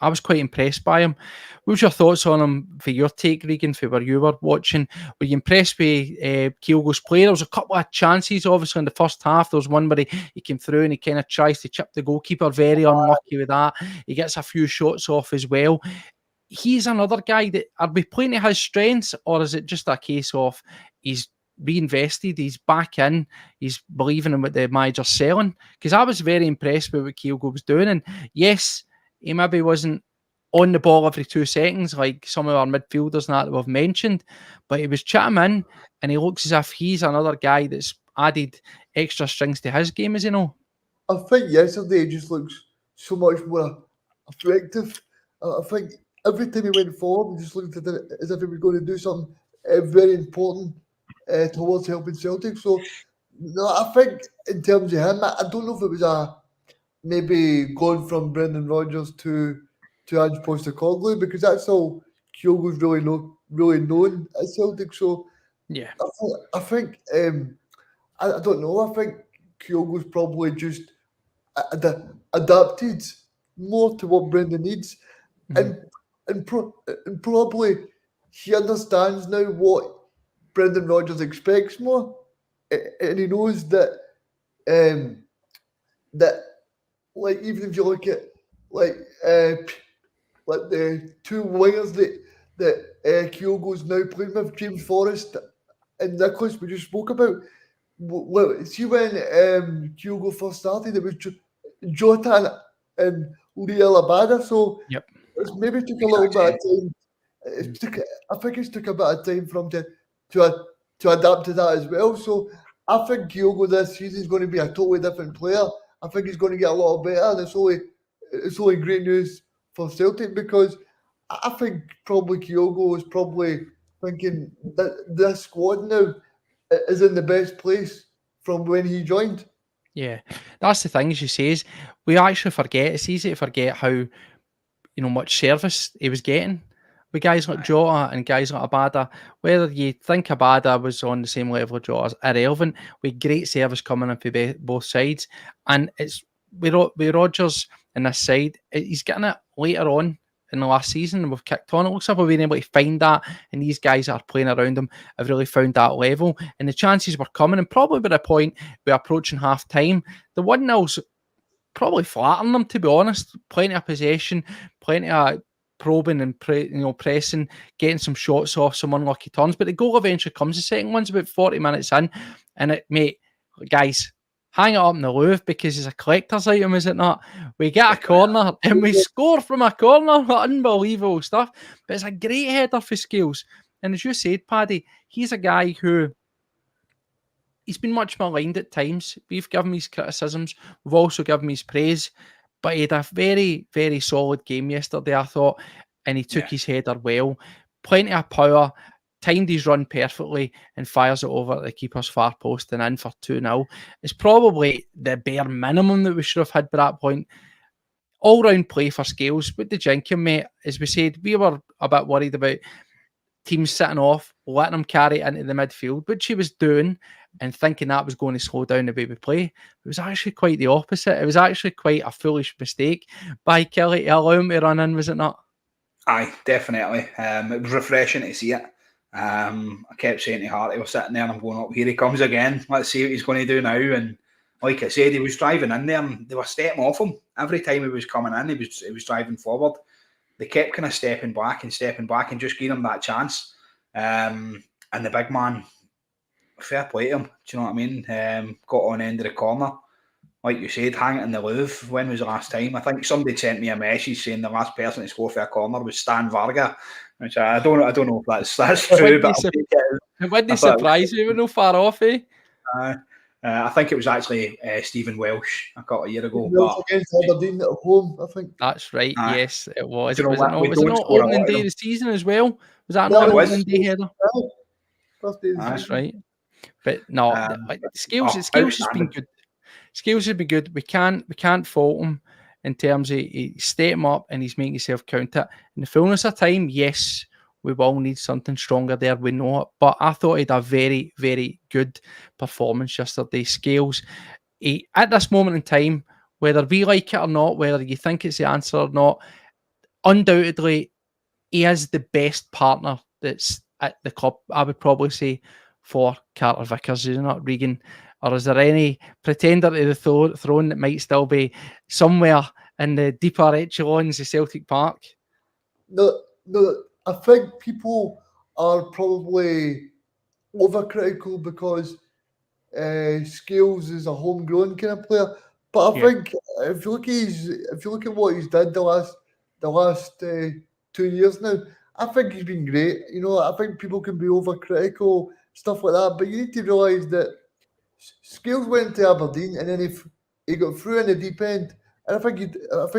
I was quite impressed by him. What was your thoughts on him for your take, Regan, for where you were watching? Were you impressed with Kyogo's play? There was a couple of chances, obviously, in the first half. There was one where he came through and he kind of tries to chip the goalkeeper. Very unlucky with that. He gets a few shots off as well. He's another guy that, are we playing to his strengths, or is it just a case of he's reinvested, he's back in, he's believing in what the manager's selling? Because I was very impressed with what Kyogo was doing. And yes, he maybe wasn't on the ball every 2 seconds like some of our midfielders and that we've mentioned, but he was chipping in, and he looks as if he's another guy that's added extra strings to his game, as you know. I think yesterday he just looks so much more effective. I think every time he went forward, he just looked at it as if he was going to do something very important towards helping Celtic. So, no, I think in terms of him, I don't know if it was maybe going from Brendan Rodgers to Ange Postecoglou, because that's all Kyogo's really known at Celtic. So yeah, I think I don't know. I think Kyogo's probably just adapted more to what Brendan needs, and probably he understands now what Brendan Rodgers expects more, and he knows that like, even if you look at like the 2 wingers that Kyogo's now playing with, James Forrest and Nicholas, we just spoke about. Well, see, when Kyogo first started, it was Jota and Leah Labada. So Yep. it's maybe took a little bit of time. I think it's took a bit of time for him to adapt to that as well. So I think Kyogo this season is going to be a totally different player. I think he's going to get a lot better, and it's only great news for Celtic, because I think probably Kyogo is probably thinking that this squad now is in the best place from when he joined. Yeah, that's the thing, as you say, is we actually forget. It's easy to forget how much service he was getting with guys like Jota and guys like Abada. Whether you think Abada was on the same level of Jota is irrelevant. With great service coming in for both sides, and it's with Rodgers in this side, he's getting it later on in the last season, and we've kicked on. It looks like we've been able to find that, and these guys that are playing around him have really found that level, and the chances were coming, and probably by the point we're approaching half time, the 1-0's probably flattering them, to be honest. Plenty of possession, plenty of probing and pressing, getting some shots off, some unlucky turns, but the goal eventually comes. The second one's about 40 minutes in, and guys, hang it up in the Louvre, because it's a collector's item, is it not? We get a corner and we score from a corner. Unbelievable stuff. But it's a great header for Scales. And as you said, Paddy, he's a guy who he's been much maligned at times. We've given him his criticisms. We've also given him his praise. But he had a very, very solid game yesterday, I thought. And he took his header well. Plenty of power. Timed his run perfectly and fires it over at the keeper's far post and in for 2-0. It's probably the bare minimum that we should have had by that point. All-round play for Scales. What did you think, mate? As we said, we were a bit worried about teams sitting off, letting him carry it into the midfield, which he was doing, and thinking that was going to slow down the way we play. It was actually quite the opposite. It was actually quite a foolish mistake by Killie to allow him to run in, was it not? Aye, definitely. It was refreshing to see it. I kept saying to Hart, he was sitting there and I'm going, up, here he comes again. Let's see what he's going to do now. And like I said, he was driving in there and they were stepping off him. Every time he was coming in, he was driving forward. They kept kind of stepping back and just giving him that chance. And the big man, fair play to him, do you know what I mean? Got on the end of the corner. Like you said, hang it in the Louvre. When was the last time? I think somebody sent me a message saying the last person to score for a corner was Stan Varga. Which I don't know if that's true, but it wouldn't surprise me. We're not far off, eh? I think it was actually Stephen Welsh a couple of years ago. Against Aberdeen at home, I think. That's right. Yes, it was. Was it not opening day of the season as well? Was that not opening day header? That's right. But no, Scales has been good. Scales has been good. We can't fault him in terms of he step him up and he's making himself count it. In the fullness of time, yes, we will need something stronger there. We know it. But I thought he had a very, very good performance yesterday. Scales, at this moment in time, whether we like it or not, whether you think it's the answer or not, undoubtedly, he is the best partner that's at the club, I would probably say, for Carter Vickers, is it not, Regan? Or is there any pretender to the throne that might still be somewhere in the deeper echelons of Celtic Park? No, I think people are probably overcritical because Scales is a homegrown kind of player. But I think if you look at what he's done the last 2 years now, I think he's been great. I think people can be overcritical, stuff like that, but you need to realise that Scales went to Aberdeen and then he got through in the deep end, and I think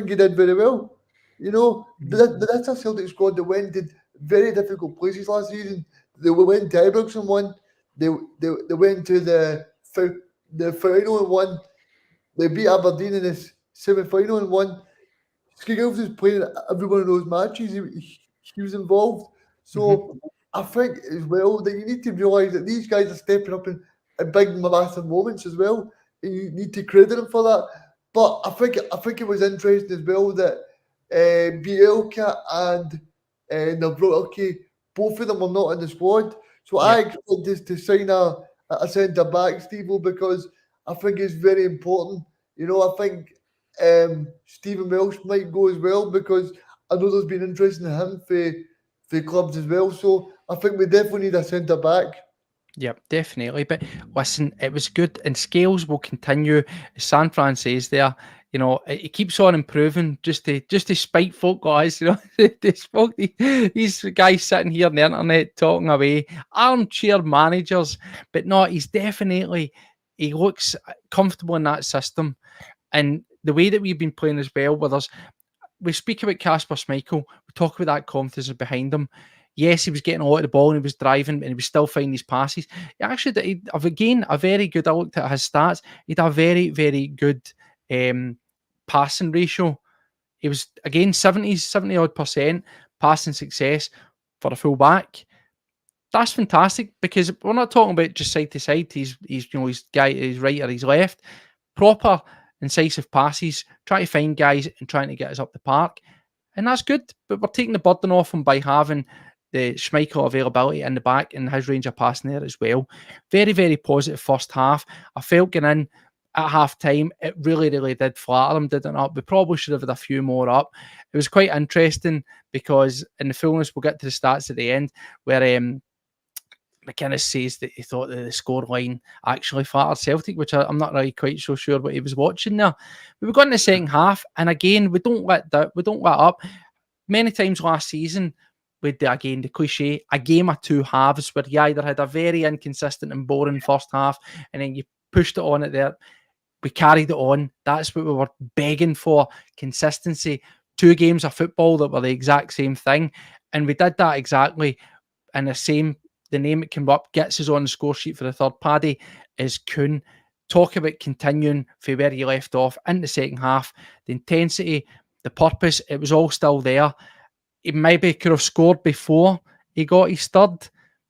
he did very well. That's a Celtic squad that went to very difficult places last season. They went to Ibrox and won. They went to the final and won. They beat Aberdeen in the semi-final and won. Scales was playing every one of those matches. He was involved. So I think as well that you need to realise that these guys are stepping up in big, massive moments as well. And you need to credit them for that. But I think it was interesting as well that Bielka and Nawrocki, both of them were not in the squad. So I expect us to sign a centre back, Steve-O, because I think it's very important. I think Stephen Welsh might go as well, because I know there's been interest in him for clubs as well. So I think we definitely need a centre back. Yep, definitely. But listen, it was good, and Scales will continue. As San Fran says there, you know, he keeps on improving just to spite folk, guys. You know, these guys sitting here on the internet talking away, armchair managers, but no, he looks comfortable in that system, and the way that we've been playing as well with us. We speak about Kasper Schmeichel. We talk about that confidence behind him. Yes, he was getting a lot of the ball and he was driving and he was still finding his passes. He actually did, again, a very good, I looked at his stats. He had a very, very good passing ratio. He was, again, 70 odd % passing success for a full back. That's fantastic, because we're not talking about just side to side. He's right or he's left. Proper incisive passes, trying to find guys and trying to get us up the park. And that's good, but we're taking the burden off him by having the Schmeichel availability in the back and his range of passing there as well. Very, very positive first half. I felt getting in at half time, it really, really did flatter him, didn't it? We probably should have had a few more up. It was quite interesting because in the fullness, we'll get to the stats at the end, where McInnes says that he thought that the scoreline actually flattered Celtic, which I'm not really quite so sure what he was watching there. But we got in the second half, and again, we don't let up. Many times last season, with the cliche, a game of two halves, where you either had a very inconsistent and boring first half, and then you pushed it on it there. We carried it on. That's what we were begging for, consistency. 2 games of football that were the exact same thing, and we did that exactly in the name that came up, gets us on the score sheet for the third paddy, is Kuhn. Talk about continuing from where you left off in the second half. The intensity, the purpose, it was all still there. He maybe could have scored before he got his third,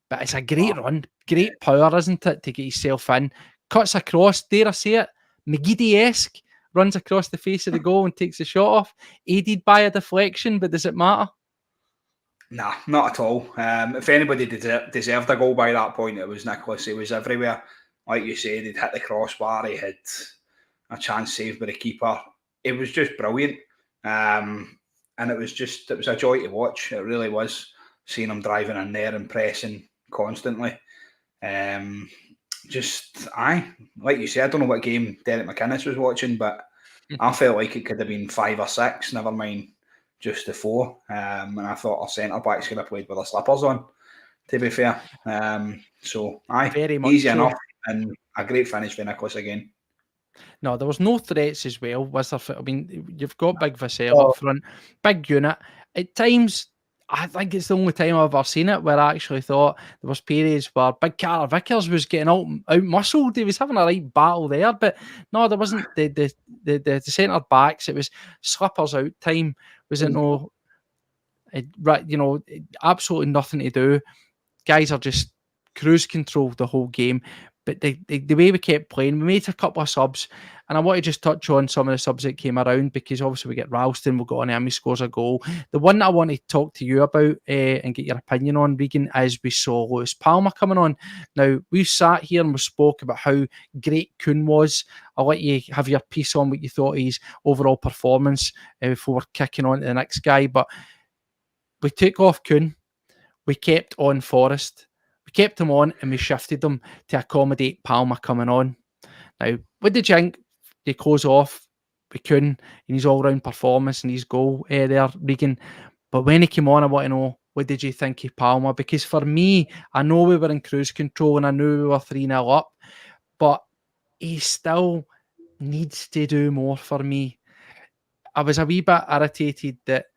but it's a great run, great power, isn't it, to get yourself in. Cuts across, dare I say it, McGeady-esque, runs across the face of the goal and takes the shot off, aided by a deflection, but does it matter? Nah, not at all. If anybody deserved a goal by that point, it was Nicholas. He was everywhere. Like you said, he'd hit the crossbar. He had a chance saved by the keeper. It was just brilliant. And it was a joy to watch. It really was, seeing him driving in there and pressing constantly. Like you said, I don't know what game Derek McInnes was watching, but I felt like it could have been 5 or 6, never mind just the 4. And I thought our centre-backs could have played with their slippers on, to be fair. Very easy enough, and a great finish for Nicholas again. No, there was no threats as well, was there? I mean, you've got Big Vassell up front, big unit. At times, I think it's the only time I've ever seen it where I actually thought there was periods where Big Carter Vickers was getting out muscled. He was having a right battle there, but no, there wasn't the centre backs. It was slippers out time. Was it no? Absolutely nothing to do. Guys are just cruise control the whole game. But the way we kept playing, we made a couple of subs, and I want to just touch on some of the subs that came around, because obviously we get Ralston, we'll go on him, he scores a goal. The one that I want to talk to you about and get your opinion on, Regan, is we saw Lewis Palmer coming on. Now, we sat here and we spoke about how great Kuhn was. I'll let you have your piece on what you thought of his overall performance before we're kicking on to the next guy. But we took off Kuhn, we kept on Forrest. We kept him on and we shifted him to accommodate Palmer coming on. Now, with the jink, they close off with Kuhn in his all-round performance and his goal there, Regan. But when he came on, I want to know, what did you think of Palmer? Because for me, I know we were in cruise control and I knew we were 3-0 up, but he still needs to do more for me. I was a wee bit irritated that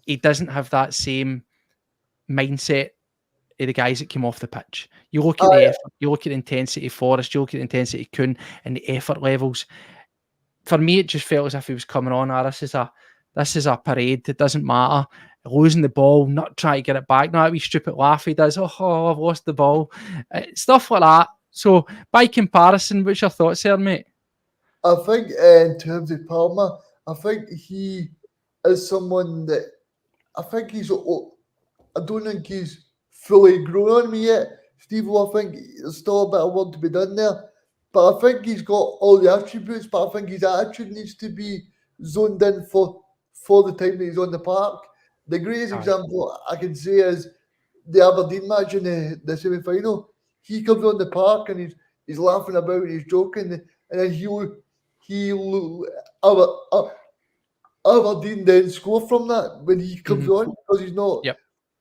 he doesn't have that same mindset of the guys that came off the pitch. You look at the effort, you look at the intensity of Forrest, you look at the intensity of Kuhn and the effort levels. For me, it just felt as if he was coming on. This is a parade. It doesn't matter. Losing the ball, not trying to get it back. Not that wee stupid laugh he does. Oh, I've lost the ball. Stuff like that. So, by comparison, what's your thoughts there, mate? I think in terms of Palmer, I think he is someone that I don't think he's fully grown on me yet. Steve, I think there's still a bit of work to be done there. But I think he's got all the attributes, but I think his attitude needs to be zoned in for the time that he's on the park. The greatest example I can say is the Aberdeen match in the semi-final. He comes on the park and he's laughing about and he's joking, and then Aberdeen then score from that when he comes on because he's not Yep.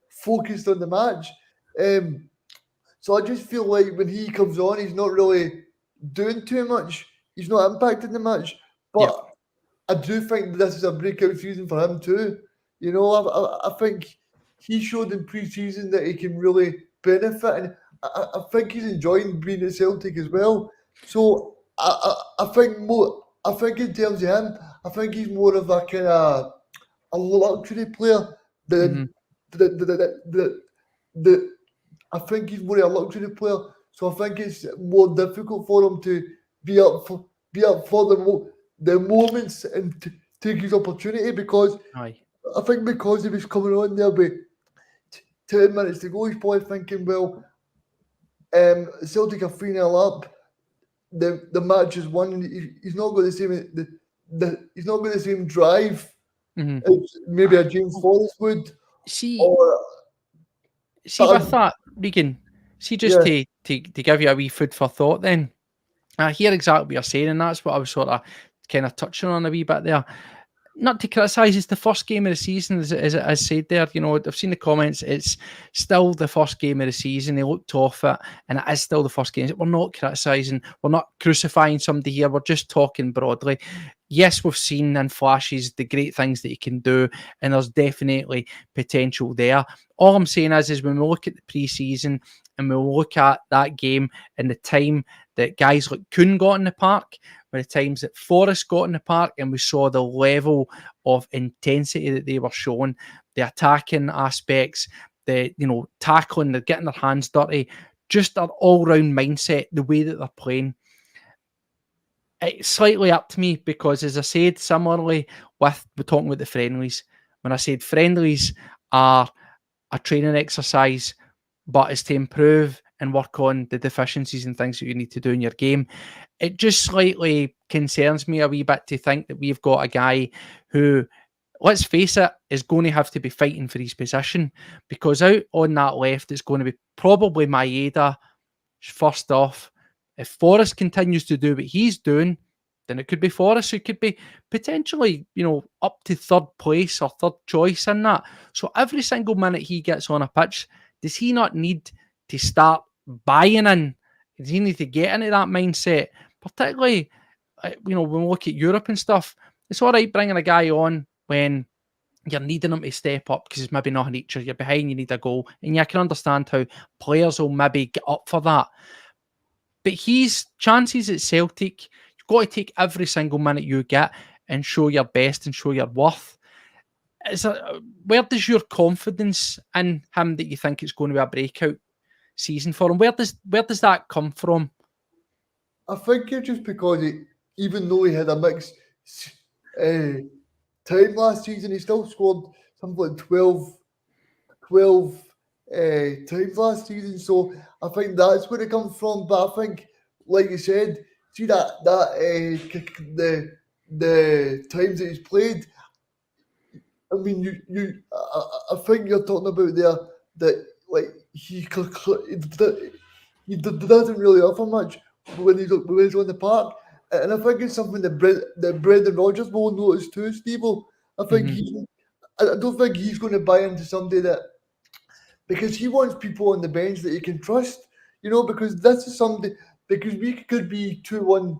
focused on the match. So I just feel like when he comes on, he's not really doing too much. He's not impacting the match. But I do think this is a breakout season for him too. You know, I think he showed in pre-season that he can really benefit, and I think he's enjoying being at Celtic as well. So I think in terms of him, I think he's more of a kind of a luxury player than the I think he's more of a luxury player. So I think it's more difficult for him to be up for the moments and take his opportunity because Aye. I think because he was coming on there with 10 minutes to go, he's probably thinking, well, Celtic are 3-0 up. The match is won. He's not got the same he's not got the same drive as maybe a James Forrest would. See Or with that, Regan, just to give you a wee food for thought then, I hear exactly what you're saying, and that's what I was sort of kind of touching on a wee bit there. Not to criticise, it's the first game of the season, as I said there. You know, I've seen the comments. It's still the first game of the season. They looked off it, and it is still the first game. We're not criticising. We're not crucifying somebody here. We're just talking broadly. Yes, we've seen in flashes the great things that he can do, and there's definitely potential there. All I'm saying is when we look at the pre-season and we look at that game and the time that guys like Kuhn got in the park, by the times that Forrest got in the park, and we saw the level of intensity that they were showing, the attacking aspects, the tackling, they're getting their hands dirty, just their all-round mindset, the way that they're playing. It's slightly up to me because, as I said, similarly we're talking about the friendlies. When I said friendlies are a training exercise, but it's to improve and work on the deficiencies and things that you need to do in your game. It just slightly concerns me a wee bit to think that we've got a guy who, let's face it, is going to have to be fighting for his position, because out on that left, it's going to be probably Maeda first off. If Forrest continues to do what he's doing, then it could be Forrest who could be potentially, up to third place or third choice in that. So every single minute he gets on a pitch, does he not need to start buying in? Does he need to get into that mindset? Particularly, when we look at Europe and stuff, it's all right bringing a guy on when you're needing him to step up because he's maybe not an nature, you're behind, you need a goal. And I can understand how players will maybe get up for that. But his chances at Celtic, you've got to take every single minute you get and show your best and show your worth. Where does your confidence in him that you think it's going to be a breakout season for him? Where does that come from? I think it's just because even though he had a mixed time last season, he still scored something like 12 times last season. So I think that's where it comes from. But I think, like you said, see the times that he's played. I mean, I think you're talking about there that like he doesn't really offer much when he's on the park, and I think it's something that Brendan Rodgers will notice too, Steve-o. I think I don't think he's going to buy into somebody that, because he wants people on the bench that he can trust, because this is somebody, because we could be 2-1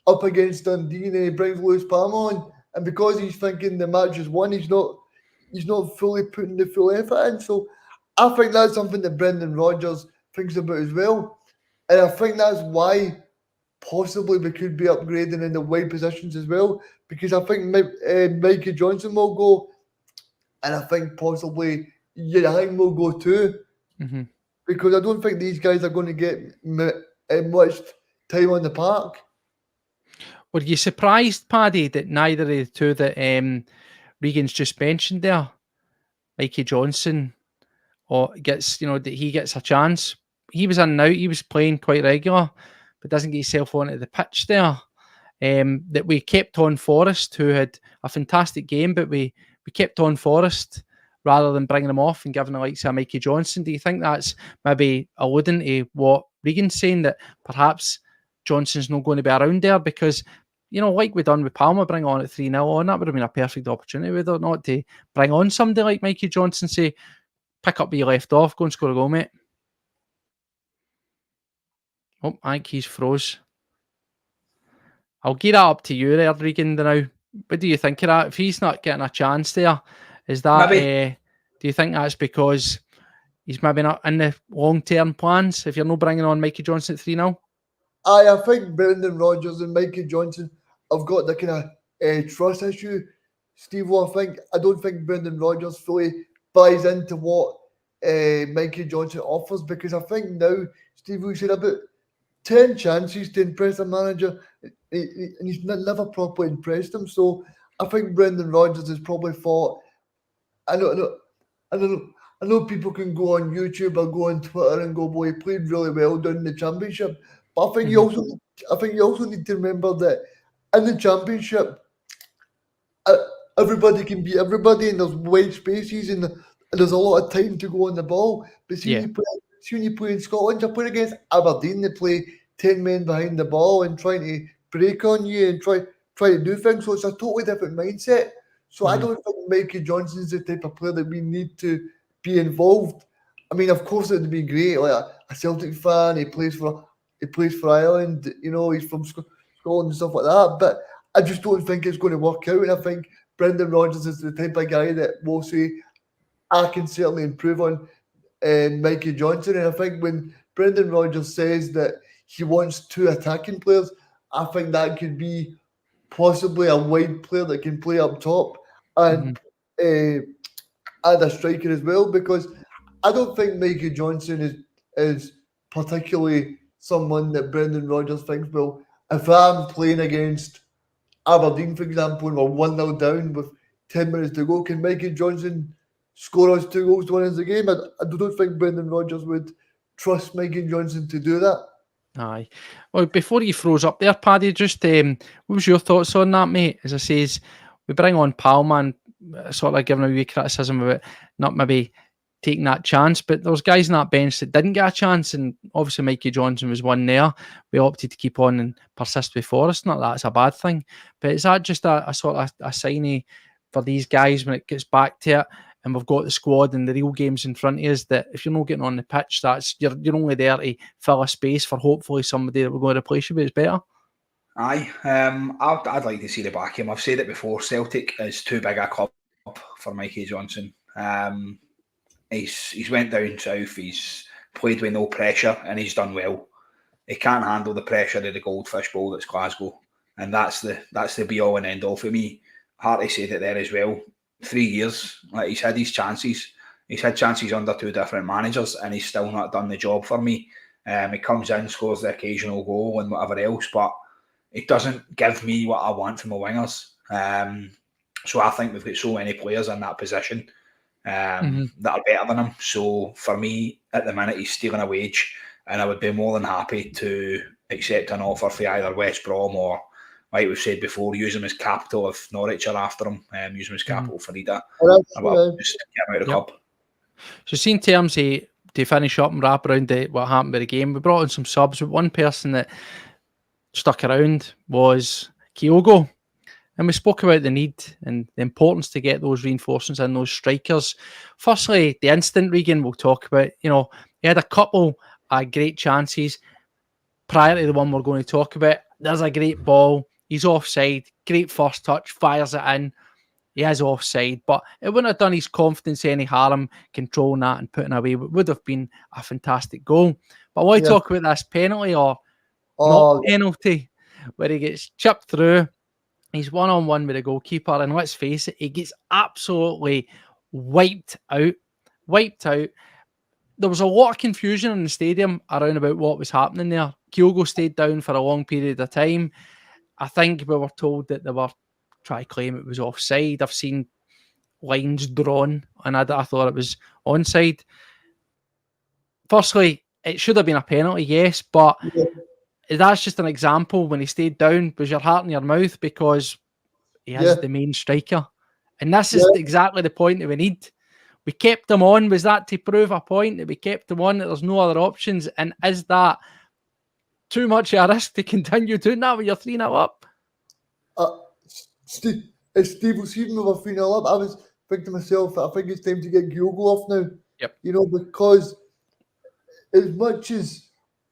up against Dundee and he brings Lewis Palmer on, and because he's thinking the match is won, he's not fully putting the full effort in. So I think that's something that Brendan Rodgers thinks about as well. And I think that's why possibly we could be upgrading in the wide positions as well, because I think Mikey Johnson will go, and I think possibly Yang will go too, because I don't think these guys are going to get much time on the park. Were you surprised, Paddy, that neither of the two that Regan's just mentioned there, Mikey Johnson, gets that he gets a chance? He was in and out. He was playing quite regular, but doesn't get himself onto the pitch there. That we kept on Forrest, who had a fantastic game, but we kept on Forrest rather than bringing him off and giving the likes of Mikey Johnson. Do you think that's maybe alluding to what Regan's saying, that perhaps Johnson's not going to be around there? Because like we done with Palmer, bring on at 3-0 on, that would have been a perfect opportunity, would it not, to bring on somebody like Mikey Johnson, say, pick up where you left off, go and score a goal, mate. Oh, I think he's froze. I'll give that up to you there, Regan, now. What do you think of that? If he's not getting a chance there, is that, do you think that's because he's maybe not in the long-term plans, if you're not bringing on Mikey Johnson at 3-0? I think Brendan Rodgers and Mikey Johnson have got the kind of trust issue. Steve, I don't think Brendan Rodgers fully buys into what Mikey Johnson offers, because I think now, Steve, we said about 10 chances to impress a manager, and he's never properly impressed him. So I think Brendan Rodgers has probably thought, I know people can go on YouTube or go on Twitter and go, boy, he played really well down in the Championship. But I think you also need to remember that in the Championship, everybody can beat everybody, and there's wide spaces, and there's a lot of time to go on the ball. But when you play in Scotland, you're playing against Aberdeen. They play 10 men behind the ball and trying to break on you and try to do things. So it's a totally different mindset. So I don't think Mikey Johnson's the type of player that we need to be involved. I mean, of course, it would be great. Like a Celtic fan, he plays for Ireland. He's from Scotland and stuff like that. But I just don't think it's going to work out. And I think Brendan Rodgers is the type of guy that will say, I can certainly improve on Mikey Johnson. And I think when Brendan Rodgers says that he wants 2 attacking players, I think that could be possibly a wide player that can play up top and a striker as well, because I don't think Mikey Johnson is particularly someone that Brendan Rodgers thinks, well, if I'm playing against Aberdeen, for example, and we're 1-0 down with 10 minutes to go, can Mikey Johnson score us 2 goals to win us the game? I don't think Brendan Rodgers would trust Mikey Johnson to do that. Aye. Well, before he froze up there, Paddy, just what was your thoughts on that, mate? As I says, we bring on Palmer and sort of giving a wee criticism about not maybe taking that chance, but there was guys in that bench that didn't get a chance, and obviously Mikey Johnson was one there. We opted to keep on and persist with Forrest. Not that it's a bad thing, but is that just a sort of a signy for these guys when it gets back to it, and we've got the squad and the real games in front of us, that if you're not getting on the pitch, that's you're only there to fill a space for hopefully somebody that we're going to replace you, but it's better. Aye, I'd like to see the back of him. I've said it before, Celtic is too big a club for Mikey Johnson. He's went down south, he's played with no pressure, and he's done well. He can't handle the pressure of the Goldfish Bowl that's Glasgow, and that's the be all and end all for me. Harty said it there as well. 3 years, like, he's had his chances. He's had chances under 2 different managers, and he's still not done the job for me. He comes in, scores the occasional goal and whatever else, but it doesn't give me what I want from my wingers. So I think we've got so many players in that position that are better than him. So for me, at the minute, he's stealing a wage, and I would be more than happy to accept an offer for either West Brom or, like we've said before, use him as capital if Norwich are after him, use him as capital for Ida. Just get him out of the club. So, see, in terms of, to finish up and wrap around what happened with the game, we brought in some subs, but one person that stuck around was Kyogo. And we spoke about the need and the importance to get those reinforcements and those strikers. Firstly, the instant, Regan, we'll talk about. He had a couple of great chances prior to the one we're going to talk about. There's a great ball. He's offside. Great first touch. Fires it in. He is offside. But it wouldn't have done his confidence any harm controlling that and putting away. It would have been a fantastic goal. But I want to talk about this penalty or not penalty, where he gets chipped through. He's one-on-one with the goalkeeper, and let's face it, he gets absolutely wiped out. There was a lot of confusion in the stadium around about what was happening there. Kyogo stayed down for a long period of time. I think we were told that they were trying to claim it was offside. I've seen lines drawn, and I thought it was onside. Firstly, it should have been a penalty, yes, but that's just an example. When he stayed down, was your heart in your mouth, because he is the main striker. And this is exactly the point that we need. We kept him on. Was that to prove a point that we kept him on, that there's no other options? And is that too much of a risk to continue doing that when you're 3-0 up? Steve was even with a 3-0 up. I was thinking to myself, I think it's time to get Kyogo off now. Yep. You know, because as much as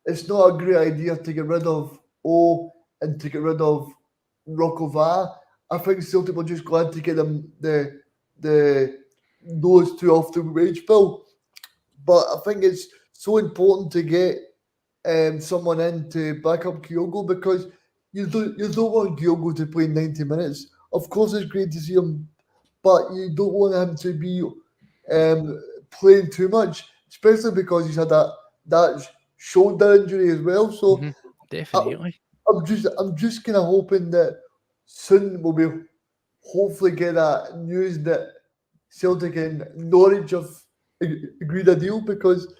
it's not a great idea to get rid of O and to get rid of Roková, I think Celtic were just glad to get them those two off the wage bill. But I think it's so important to get someone in to back up Kyogo, because you don't want Kyogo to play 90 minutes. Of course, it's great to see him, but you don't want him to be playing too much, especially because he's had that shoulder injury as well. So definitely, I'm just kind of hoping that soon we'll be hopefully get that news that Celtic and Norwich have agreed a deal, because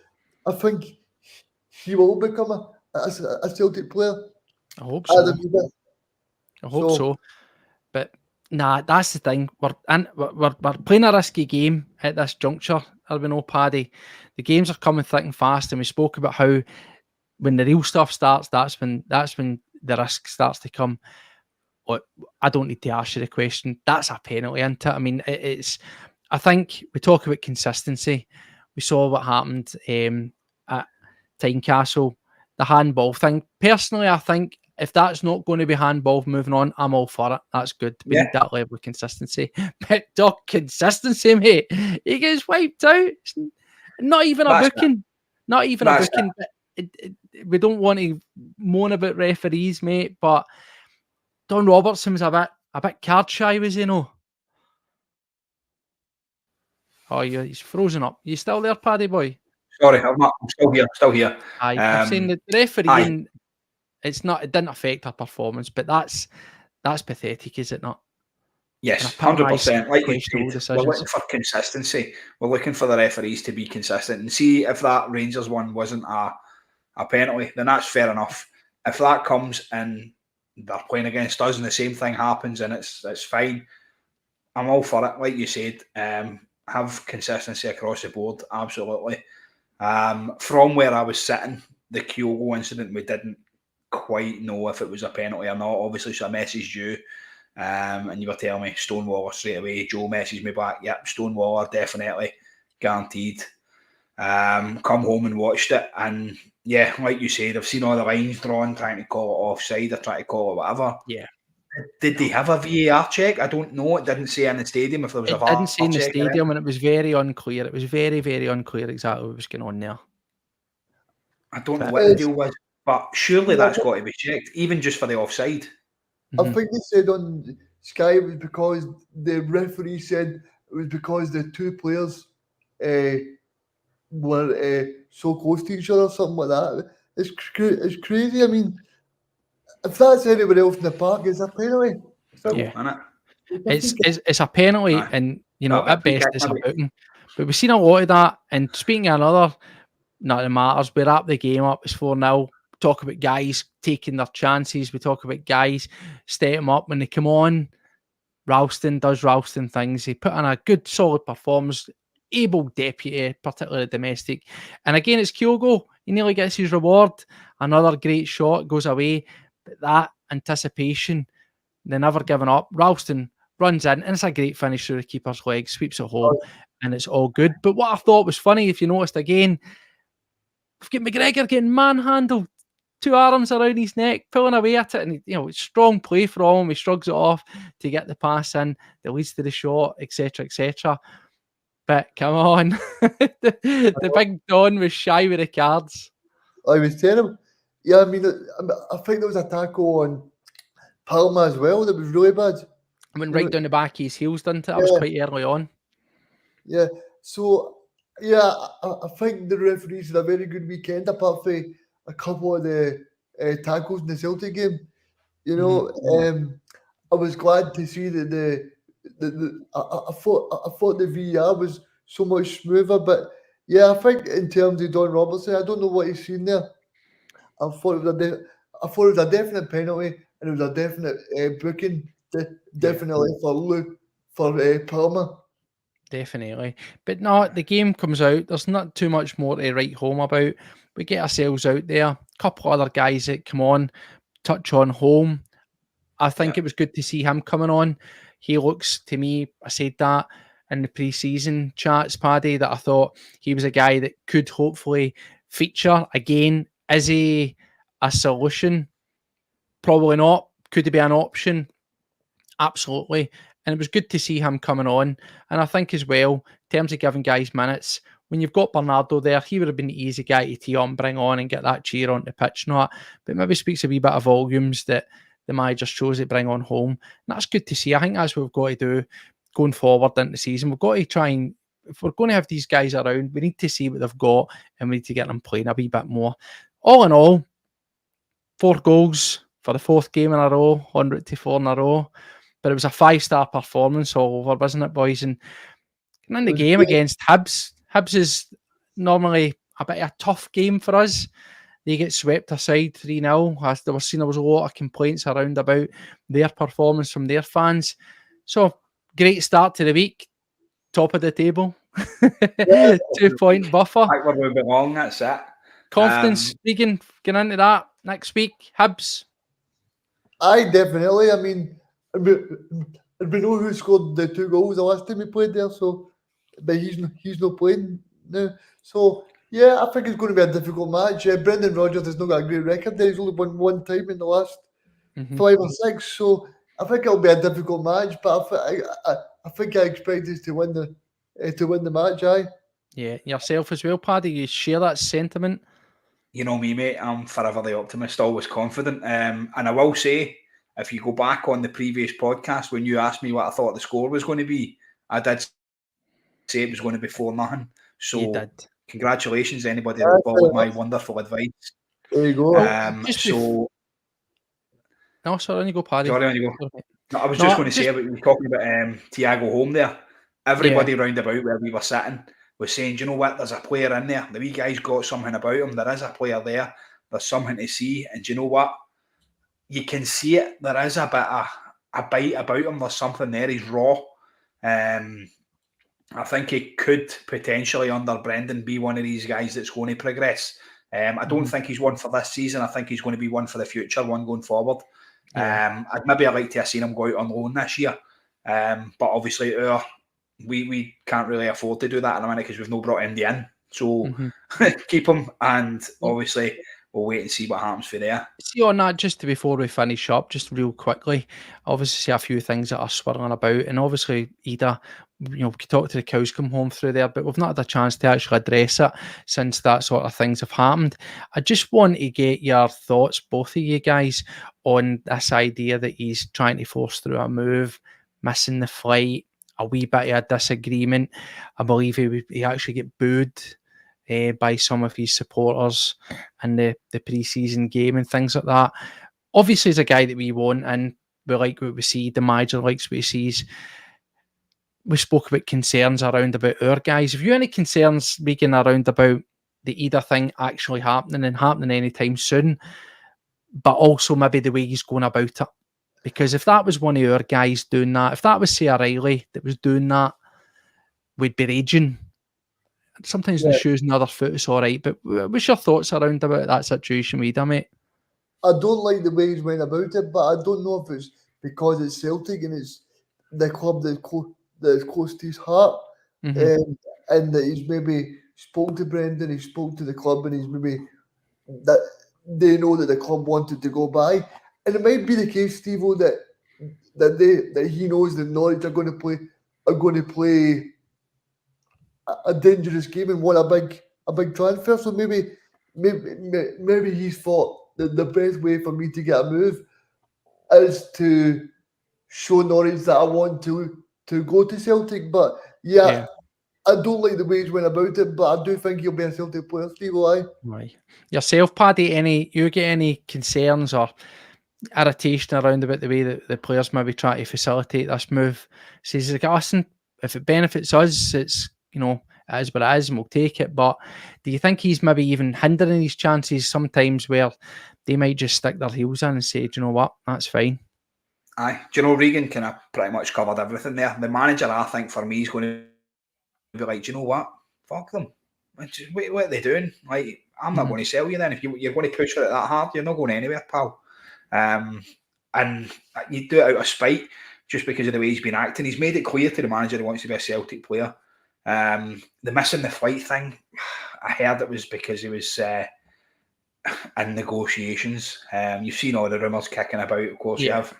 I think he will become a Celtic player. I hope so. I hope So- so. But nah, that's the thing. We're playing a risky game at this juncture. We know, Paddy. The games are coming thick and fast, and we spoke about how when the real stuff starts, that's when the risk starts to come. I don't need to ask you the question. That's a penalty, isn't it? I mean, it's. I think we talk about consistency. We saw what happened at Tynecastle, the handball thing. Personally, I think if that's not going to be handball moving on, I'm all for it. That's good. We need that level of consistency. But Doc, consistency, mate. He gets wiped out. It's not even a booking. Not even a booking. We don't want to moan about referees, mate, but Don Robertson was a bit card shy, was he? No. Oh, he's frozen up. You still there, Paddy boy? Sorry, I'm still here. I'm saying that the refereeing, it didn't affect our performance, but that's pathetic, is it not? Yes, 100%. Like you said, we're looking for consistency. We're looking for the referees to be consistent, and see if that Rangers one wasn't a penalty, then that's fair enough. If that comes and they're playing against us and the same thing happens and it's fine, I'm all for it. Like you said, have consistency across the board, absolutely. From where I was sitting, the Kyogo incident, we didn't quite know if it was a penalty or not. Obviously, so I messaged you, and you were telling me Stonewaller straight away. Joe messaged me back, yep, Stonewaller, definitely, guaranteed. Come home and watched it, and yeah, like you said, I've seen all the lines drawn, trying to call it offside or trying to call it whatever. Yeah. Did they have a VAR check? I don't know. It didn't say in the stadium if there was a VAR check. It didn't say in the stadium, and it was very unclear. It was very, very unclear exactly what was going on there. I don't know what the deal was, but surely that's got to be checked, even just for the offside. I think they said on Sky it was because the referee said it was because the two players were so close to each other or something like that. It's crazy. I mean, if that's anybody else in the park, it's a penalty. It's a penalty, and at best it's a booting. But we've seen a lot of that. And speaking of another, not that it matters. We wrap the game up. It's 4-0. Talk about guys taking their chances. We talk about guys stepping up when they come on. Ralston does Ralston things. He put in a good, solid performance. Able deputy, particularly domestic. And again, it's Kyogo. He nearly gets his reward. Another great shot goes away. But that anticipation, they're never giving up. Ralston runs in, and it's a great finish through the keeper's leg, sweeps it home, and it's all good. But what I thought was funny, if you noticed again, we've got McGregor getting manhandled, 2 arms around his neck, pulling away at it, and strong play from him. He shrugs it off to get the pass in that leads to the shot, etc., etc. But come on, the big Don was shy with the cards. I was terrible. Yeah, I mean, I think there was a tackle on Palma as well that was really bad. I went right down the back of his heels, didn't it? I was quite early on. Yeah, so, yeah, I think the referees had a very good weekend, apart from a couple of the tackles in the Celtic game. I was glad to see that I thought the VAR was so much smoother, but yeah, I think in terms of Don Robertson, I don't know what he's seen there. I thought it was a definite penalty, and it was a definite booking, definitely for Palmer. Definitely. But no, the game comes out. There's not too much more to write home about. We get ourselves out there. A couple other guys that come on, touch on home. I think it was good to see him coming on. He looks, to me, I said that in the pre-season chats, Paddy, that I thought he was a guy that could hopefully feature again. Is he a solution? Probably not. Could he be an option? Absolutely. And it was good to see him coming on. And I think as well, in terms of giving guys minutes, when you've got Bernardo there, he would have been the easy guy to tee on, bring on and get that cheer on the pitch and all that. But maybe speaks a wee bit of volumes that the manager chose to bring on home. And that's good to see. I think that's what we've got to do going forward into the season. We've got to try and, if we're going to have these guys around, we need to see what they've got and we need to get them playing a wee bit more. All in all, 4 goals for the 4th game in a row, 100 to 4 in a row. But it was a 5-star performance all over, wasn't it, boys? And in the game against Hibs is normally a bit of a tough game for us. They get swept aside 3-0. There was a lot of complaints around about their performance from their fans. So, great start to the week. Top of the table. 2-point buffer. Right where we belong, that's it. Confidence, Regan, get into that next week. Hibs. Aye, definitely. I mean, we know who scored the 2 goals the last time we played there, so but he's not playing now. So yeah, I think it's going to be a difficult match. Brendan Rodgers has not got a great record there. He's only won 1 time in the last 5 or 6. So I think it'll be a difficult match, but I think I expect us to win the match. Aye. Yeah, yourself as well, Paddy. You share that sentiment. You know me, mate. I'm forever the optimist, always confident. And I will say, if you go back on the previous podcast when you asked me what I thought the score was going to be, I did say it was going to be 4-0. So You did. Congratulations, anybody that followed my wonderful advice. There you go. No, sorry, on you go, Paddy. Sorry, on you go. No, I was just going to say, we were talking about Thiago Home there. Everybody round about where we were sitting was saying, do you know what, there's a player in there. The wee guy's got something about him. There is a player there. There's something to see. And do you know what? You can see it. There is a bite about him. There's something there. He's raw. I think he could potentially, under Brendan, be one of these guys that's going to progress. I don't think he's one for this season. I think he's going to be one for the future, one going forward. I'd like to have seen him go out on loan this year. But obviously, we can't really afford to do that in a minute because we've not brought MD in. So keep him, and obviously we'll wait and see what happens for there. See on that, just before we finish up, just real quickly, obviously see a few things that are swirling about, and obviously Ida, we could talk to the cows come home through there, but we've not had a chance to actually address it since that sort of things have happened. I just want to get your thoughts, both of you guys, on this idea that he's trying to force through a move, missing the flight, a wee bit of a disagreement. I believe he actually get booed by some of his supporters in the pre-season game and things like that. Obviously, he's a guy that we want, and we like what we see. The manager likes what he sees. We spoke about concerns around about our guys. Have you any concerns, Regan, around about the Ida thing actually happening and happening anytime soon, but also maybe the way he's going about it? Because if that was one of our guys doing that, if that was, say, O'Reilly that was doing that, we'd be raging. Sometimes the shoes and the other foot is all right, but what's your thoughts around about that situation with Ida, mate? I don't like the way he's went about it, but I don't know if it's because it's Celtic and it's the club that's close to his heart, and that he's maybe spoke to Brendan, he spoke to the club, and he's maybe that they know that the club wanted to go by, and it might be the case, Steve-O, that he knows that Norwich are going to play a dangerous game and want a big transfer. So maybe he's thought that the best way for me to get a move is to show Norwich that I want to go to Celtic. But I don't like the way he's went about it, but I do think he'll be a Celtic player, Steve-O. Right. Yourself, Paddy, you get any concerns or irritation around about the way that the players maybe try to facilitate this move? Says, listen, if it benefits us, it's, it is what it is and we'll take it. But do you think he's maybe even hindering his chances sometimes where they might just stick their heels in and say, do you know what, that's fine? Aye. Do you know, Regan kind of pretty much covered everything there. The manager, I think, for me, is going to be like, do you know what? Fuck them. What are they doing? Like, I'm not going to sell you then. If you're going to push for it that hard, you're not going anywhere, pal. and you do it out of spite just because of the way he's been acting. He's made it clear to the manager he wants to be a Celtic player. The missing the flight thing, I heard it was because he was in negotiations. You've seen all the rumours kicking about, of course you have.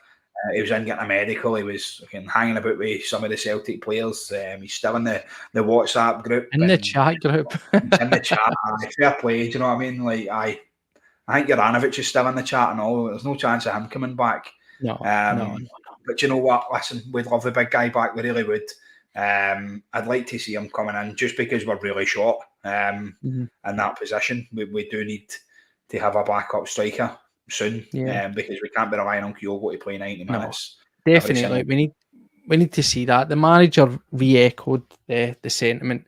He was in getting a medical. He was hanging about with some of the Celtic players. He's still in the WhatsApp group. In the chat group. He's in the chat. Fair play, do you know what I mean? Like, I think Juranovic is still in the chat and all. There's no chance of him coming back. No. But you know what? Listen, we'd love the big guy back. We really would. I'd like to see him coming in just because we're really short in that position. We do need to have a backup striker soon because we can't be relying on Kyogo to play 90 minutes. Definitely. We need to see that. The manager re-echoed the sentiment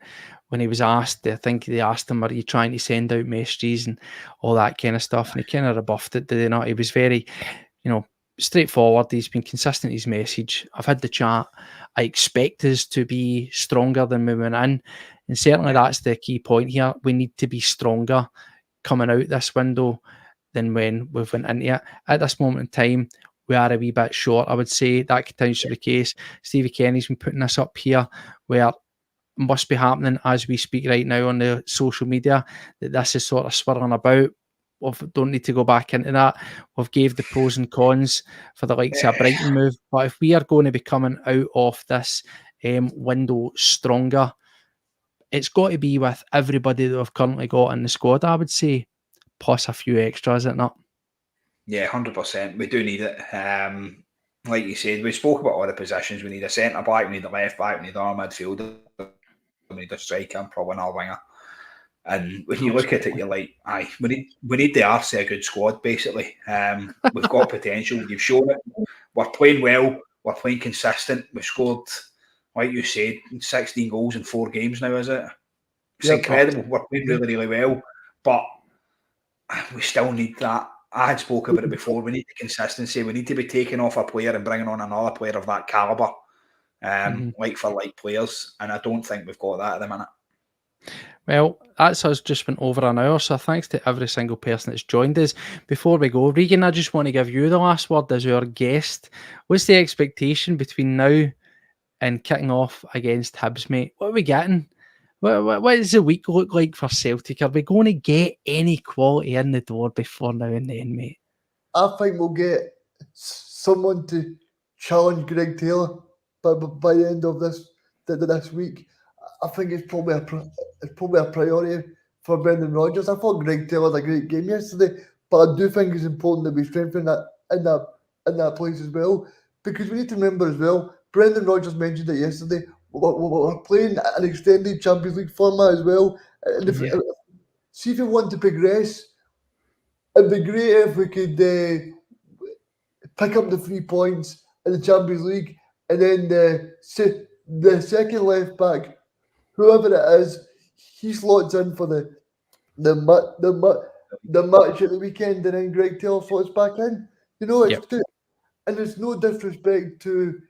when he was asked. I think they asked him, are you trying to send out messages and all that kind of stuff? And he kind of rebuffed it, did he not? He was very, straightforward. He's been consistent in his message. I've had the chat. I expect us to be stronger than we went in. And certainly that's the key point here. We need to be stronger coming out this window than when we went into it. At this moment in time, we are a wee bit short. I would say that continues to be the case. Stevie Kenny's been putting this up here where it must be happening as we speak right now on the social media, that this is sort of swirling about. We don't need to go back into that. We've gave the pros and cons for the likes of a Brighton move. But if we are going to be coming out of this window stronger, it's got to be with everybody that we've currently got in the squad, I would say, plus a few extras, is it not? Yeah, 100%. We do need it. Like you said, we spoke about all the positions. We need a centre back, we need a left back, we need our midfielder, we need a striker, and probably an winger. And when you look at it, you're like, we need the arse of a good squad, basically. We've got potential. You've shown it. We're playing well. We're playing consistent. We've scored, like you said, 16 goals in 4 games now, is it? It's incredible. We're playing really, really well. But we still need that. I had spoken about it before. We need the consistency. We need to be taking off a player and bringing on another player of that calibre, like for like players. And I don't think we've got that at the minute. Well, that's us just went over an hour, so thanks to every single person that's joined us. Before we go, Regan, I just want to give you the last word as our guest. What's the expectation between now and kicking off against Hibs, mate? What are we getting? What does the week look like for Celtic? Are we going to get any quality in the door before now and then, mate? I think we'll get someone to challenge Greg Taylor by the end of this week. I think it's probably a priority for Brendan Rodgers. I thought Greg Taylor had a great game yesterday, but I do think it's important that we strengthen that in that place as well, because we need to remember as well. Brendan Rodgers mentioned it yesterday. We're playing an extended Champions League format as well. And see if you want to progress, it'd be great if we could pick up the 3 points in the Champions League, and then the second left back, whoever it is, he slots in for the match at the weekend, and then Greg Taylor slots back in. And it's no disrespect to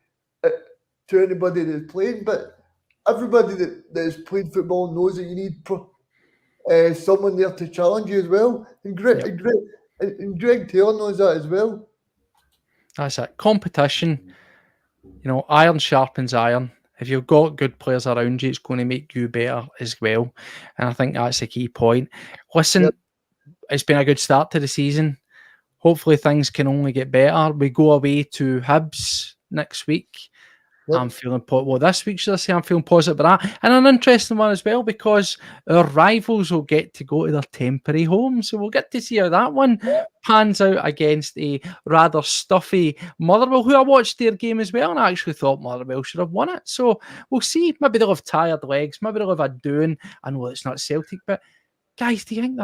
anybody that's playing, but everybody that is playing football knows that you need someone there to challenge you as well. And Greg Taylor knows that as well. That's it. Competition. Iron sharpens iron. If you've got good players around you, it's going to make you better as well. And I think that's a key point. Listen, It's been a good start to the season. Hopefully things can only get better. We go away to Hibs next week. Yep. I'm feeling this week, should I say? I'm feeling positive about that. And an interesting one as well, because our rivals will get to go to their temporary home. So we'll get to see how that one pans out against a rather stuffy Motherwell, who I watched their game as well, and I actually thought Motherwell should have won it. So we'll see. Maybe they'll have tired legs. Maybe they'll have a doing. I know it's not Celtic, but guys, do you think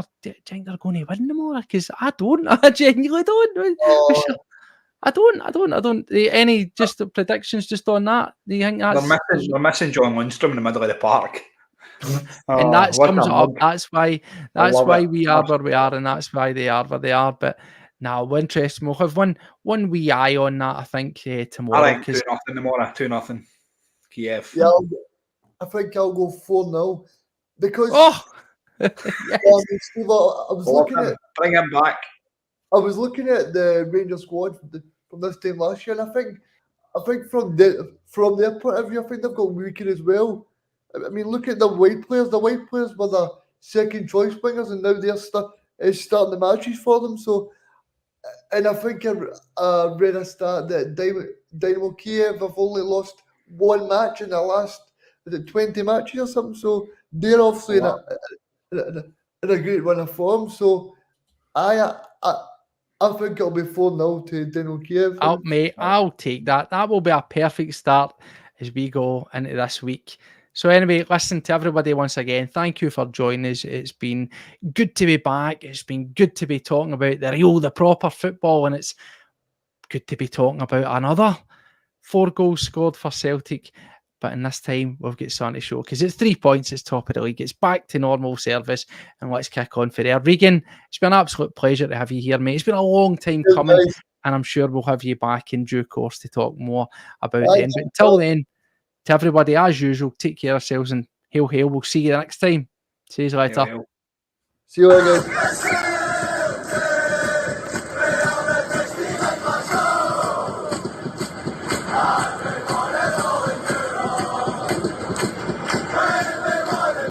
they're going to win tomorrow? Because I don't. I genuinely don't. I don't. Any just predictions just on that? Do you think that's... They're missing John Lundstrom in the middle of the park. And that sums it up. That's why we are where we are, and that's why they are where they are. But now, interesting. We'll have one wee eye on that, I think, tomorrow. I think 2-0 tomorrow. 2-0 Kiev. Yeah, I think I'll go 4-0 because. Yes. Steve, I was looking at. Bring him back. I was looking at the Rangers squad from this time last year. And I think from their point of view, I think they've got weaker as well. I mean, look at the white players. The white players were the second choice wingers, and now they're starting the matches for them. So, and I think I read a stat that Dynamo Kiev have only lost one match in the last 20 matches or something. So they're obviously in a great run of form. So I think it'll be 4-0 to Dynamo Kiev. I'll take that. That will be a perfect start as we go into this week. So anyway, listen to everybody once again. Thank you for joining us. It's been good to be back. It's been good to be talking about the proper football, and it's good to be talking about another 4 goals scored for Celtic. But in this time, we've got something to show because it's 3 points. It's top of the league. It's back to normal service, and let's kick on for there. Regan, it's been an absolute pleasure to have you here, mate. It's been a long time coming, and I'm sure we'll have you back in due course to talk more about then. But until then, to everybody, as usual, take care of yourselves and hail, hail. We'll see you next time. See you later. See you later.